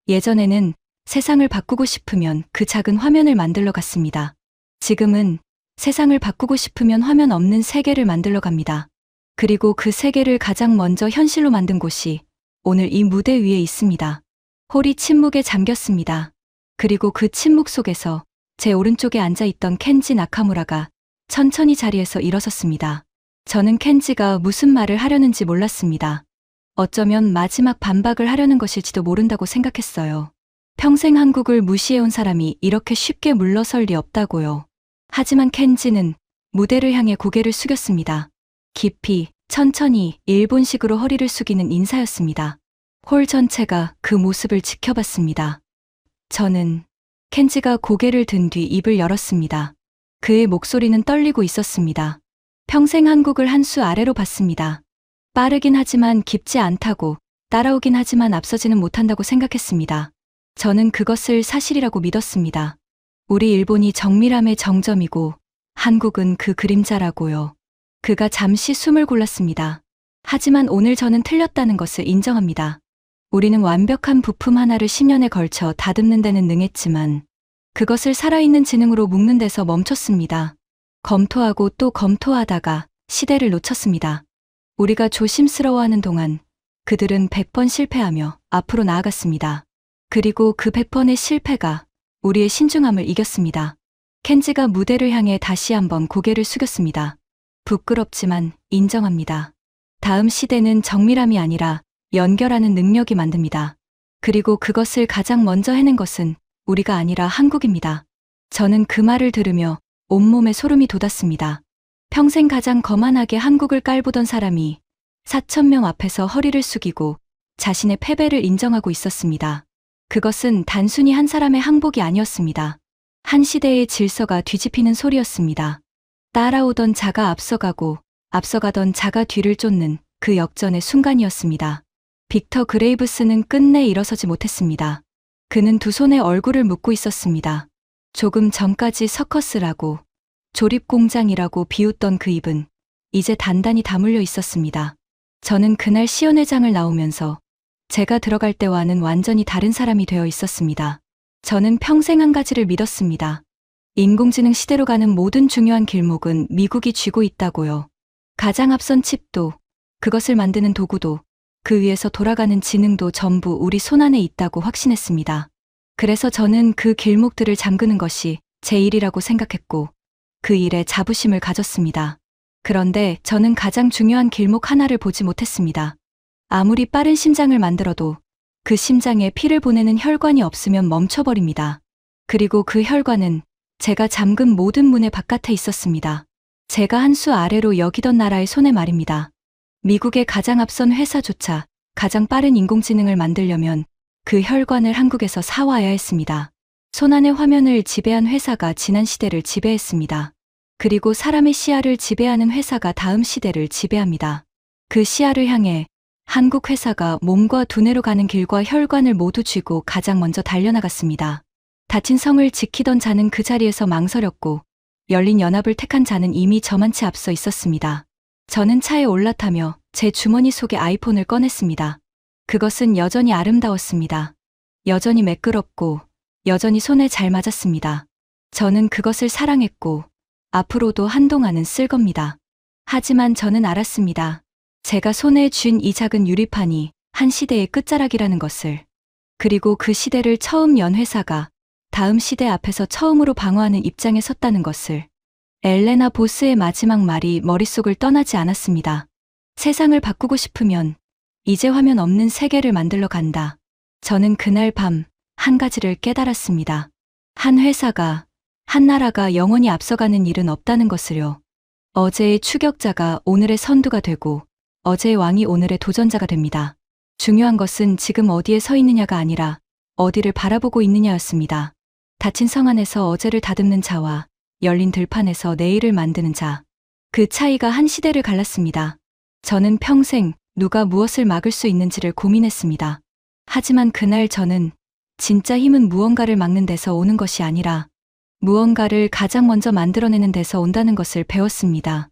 [SPEAKER 1] 예전에는 세상을 바꾸고 싶으면 그 작은 화면을 만들러 갔습니다. 지금은 세상을 바꾸고 싶으면 화면 없는 세계를 만들러 갑니다. 그리고 그 세계를 가장 먼저 현실로 만든 곳이 오늘 이 무대 위에 있습니다. 홀이 침묵에 잠겼습니다. 그리고 그 침묵 속에서 제 오른쪽에 앉아있던 켄지 나카무라가 천천히 자리에서 일어섰습니다. 저는 켄지가 무슨 말을 하려는지 몰랐습니다. 어쩌면 마지막 반박을 하려는 것일지도 모른다고 생각했어요. 평생 한국을 무시해온 사람이 이렇게 쉽게 물러설 리 없다고요. 하지만 켄지는 무대를 향해 고개를 숙였습니다. 깊이, 천천히 일본식으로 허리를 숙이는 인사였습니다. 홀 전체가 그 모습을 지켜봤습니다. 저는 켄지가 고개를 든 뒤 입을 열었습니다. 그의 목소리는 떨리고 있었습니다. 평생 한국을 한 수 아래로 봤습니다. 빠르긴 하지만 깊지 않다고, 따라오긴 하지만 앞서지는 못한다고 생각했습니다. 저는 그것을 사실이라고 믿었습니다. 우리 일본이 정밀함의 정점이고 한국은 그 그림자라고요. 그가 잠시 숨을 골랐습니다. 하지만 오늘 저는 틀렸다는 것을 인정합니다. 우리는 완벽한 부품 하나를 10년에 걸쳐 다듬는 데는 능했지만 그것을 살아있는 지능으로 묶는 데서 멈췄습니다. 검토하고 또 검토하다가 시대를 놓쳤습니다. 우리가 조심스러워하는 동안 그들은 100번 실패하며 앞으로 나아갔습니다. 그리고 그 100번의 실패가 우리의 신중함을 이겼습니다. 켄지가 무대를 향해 다시 한번 고개를 숙였습니다. 부끄럽지만 인정합니다. 다음 시대는 정밀함이 아니라 연결하는 능력이 만듭니다. 그리고 그것을 가장 먼저 해낸 것은 우리가 아니라 한국입니다. 저는 그 말을 들으며 온몸에 소름이 돋았습니다. 평생 가장 거만하게 한국을 깔보던 사람이 4,000명 앞에서 허리를 숙이고 자신의 패배를 인정하고 있었습니다. 그것은 단순히 한 사람의 항복이 아니었습니다. 한 시대의 질서가 뒤집히는 소리였습니다. 따라오던 자가 앞서가고 앞서가던 자가 뒤를 쫓는 그 역전의 순간이었습니다. 빅터 그레이브스는 끝내 일어서지 못했습니다. 그는 두 손에 얼굴을 묶고 있었습니다. 조금 전까지 서커스라고, 조립공장이라고 비웃던 그 입은 이제 단단히 다물려 있었습니다. 저는 그날 시연회장을 나오면서 제가 들어갈 때와는 완전히 다른 사람이 되어 있었습니다. 저는 평생 한 가지를 믿었습니다. 인공지능 시대로 가는 모든 중요한 길목은 미국이 쥐고 있다고요. 가장 앞선 칩도, 그것을 만드는 도구도, 그 위에서 돌아가는 지능도 전부 우리 손안에 있다고 확신했습니다. 그래서 저는 그 길목들을 잠그는 것이 제 일이라고 생각했고 그 일에 자부심을 가졌습니다. 그런데 저는 가장 중요한 길목 하나를 보지 못했습니다. 아무리 빠른 심장을 만들어도 그 심장에 피를 보내는 혈관이 없으면 멈춰버립니다. 그리고 그 혈관은 제가 잠근 모든 문의 바깥에 있었습니다. 제가 한 수 아래로 여기던 나라의 손에 말입니다. 미국의 가장 앞선 회사조차 가장 빠른 인공지능을 만들려면 그 혈관을 한국에서 사와야 했습니다. 손안의 화면을 지배한 회사가 지난 시대를 지배했습니다. 그리고 사람의 시야를 지배하는 회사가 다음 시대를 지배합니다. 그 시야를 향해 한국 회사가 몸과 두뇌로 가는 길과 혈관을 모두 쥐고 가장 먼저 달려나갔습니다. 다친 성을 지키던 자는 그 자리에서 망설였고 열린 연합을 택한 자는 이미 저만치 앞서 있었습니다. 저는 차에 올라타며 제 주머니 속에 아이폰을 꺼냈습니다. 그것은 여전히 아름다웠습니다. 여전히 매끄럽고 여전히 손에 잘 맞았습니다. 저는 그것을 사랑했고 앞으로도 한동안은 쓸 겁니다. 하지만 저는 알았습니다. 제가 손에 쥔 이 작은 유리판이 한 시대의 끝자락이라는 것을. 그리고 그 시대를 처음 연 회사가 다음 시대 앞에서 처음으로 방어하는 입장에 섰다는 것을. 엘레나 보스의 마지막 말이 머릿속을 떠나지 않았습니다. 세상을 바꾸고 싶으면 이제 화면 없는 세계를 만들러 간다. 저는 그날 밤 한 가지를 깨달았습니다. 한 회사가, 한 나라가 영원히 앞서가는 일은 없다는 것을요. 어제의 추격자가 오늘의 선두가 되고 어제의 왕이 오늘의 도전자가 됩니다. 중요한 것은 지금 어디에 서 있느냐가 아니라 어디를 바라보고 있느냐였습니다. 닫힌 성 안에서 어제를 다듬는 자와 열린 들판에서 내일을 만드는 자. 그 차이가 한 시대를 갈랐습니다. 저는 평생 누가 무엇을 막을 수 있는지를 고민했습니다. 하지만 그날 저는 진짜 힘은 무언가를 막는 데서 오는 것이 아니라 무언가를 가장 먼저 만들어내는 데서 온다는 것을 배웠습니다.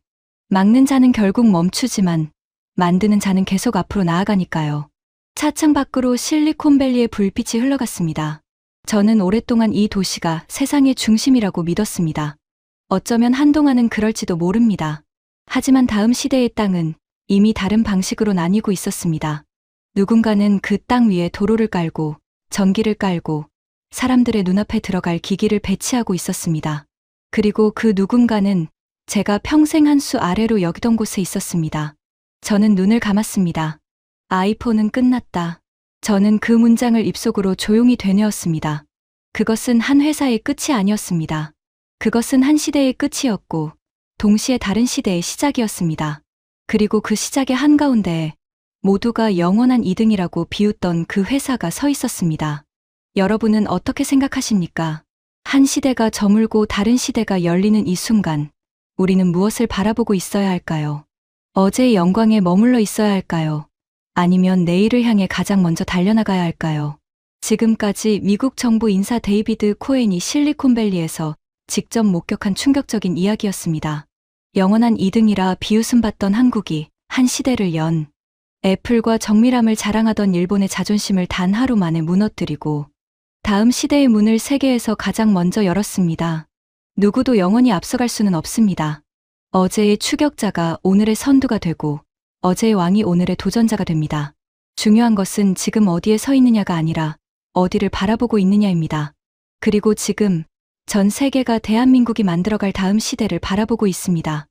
[SPEAKER 1] 막는 자는 결국 멈추지만 만드는 자는 계속 앞으로 나아가니까요. 차창 밖으로 실리콘밸리의 불빛이 흘러갔습니다. 저는 오랫동안 이 도시가 세상의 중심이라고 믿었습니다. 어쩌면 한동안은 그럴지도 모릅니다. 하지만 다음 시대의 땅은 이미 다른 방식으로 나뉘고 있었습니다. 누군가는 그 땅 위에 도로를 깔고 전기를 깔고 사람들의 눈앞에 들어갈 기기를 배치하고 있었습니다. 그리고 그 누군가는 제가 평생 한 수 아래로 여기던 곳에 있었습니다. 저는 눈을 감았습니다. 아이폰은 끝났다. 저는 그 문장을 입속으로 조용히 되뇌었습니다. 그것은 한 회사의 끝이 아니었습니다. 그것은 한 시대의 끝이었고 동시에 다른 시대의 시작이었습니다. 그리고 그 시작의 한가운데에 모두가 영원한 2등이라고 비웃던 그 회사가 서 있었습니다. 여러분은 어떻게 생각하십니까? 한 시대가 저물고 다른 시대가 열리는 이 순간, 우리는 무엇을 바라보고 있어야 할까요? 어제의 영광에 머물러 있어야 할까요? 아니면 내일을 향해 가장 먼저 달려나가야 할까요? 지금까지 미국 정부 인사 데이비드 코엔이 실리콘밸리에서 직접 목격한 충격적인 이야기였습니다. 영원한 2등이라 비웃음 받던 한국이 한 시대를 연 애플과 정밀함을 자랑하던 일본의 자존심을 단 하루 만에 무너뜨리고 다음 시대의 문을 세계에서 가장 먼저 열었습니다. 누구도 영원히 앞서갈 수는 없습니다. 어제의 추격자가 오늘의 선두가 되고 어제의 왕이 오늘의 도전자가 됩니다. 중요한 것은 지금 어디에 서 있느냐가 아니라 어디를 바라보고 있느냐입니다. 그리고 지금 전 세계가 대한민국이 만들어갈 다음 시대를 바라보고 있습니다.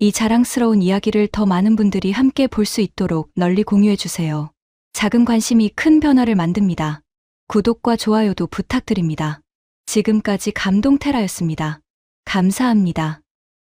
[SPEAKER 1] 이 자랑스러운 이야기를 더 많은 분들이 함께 볼 수 있도록 널리 공유해 주세요. 작은 관심이 큰 변화를 만듭니다. 구독과 좋아요도 부탁드립니다. 지금까지 감동테라였습니다. 감사합니다.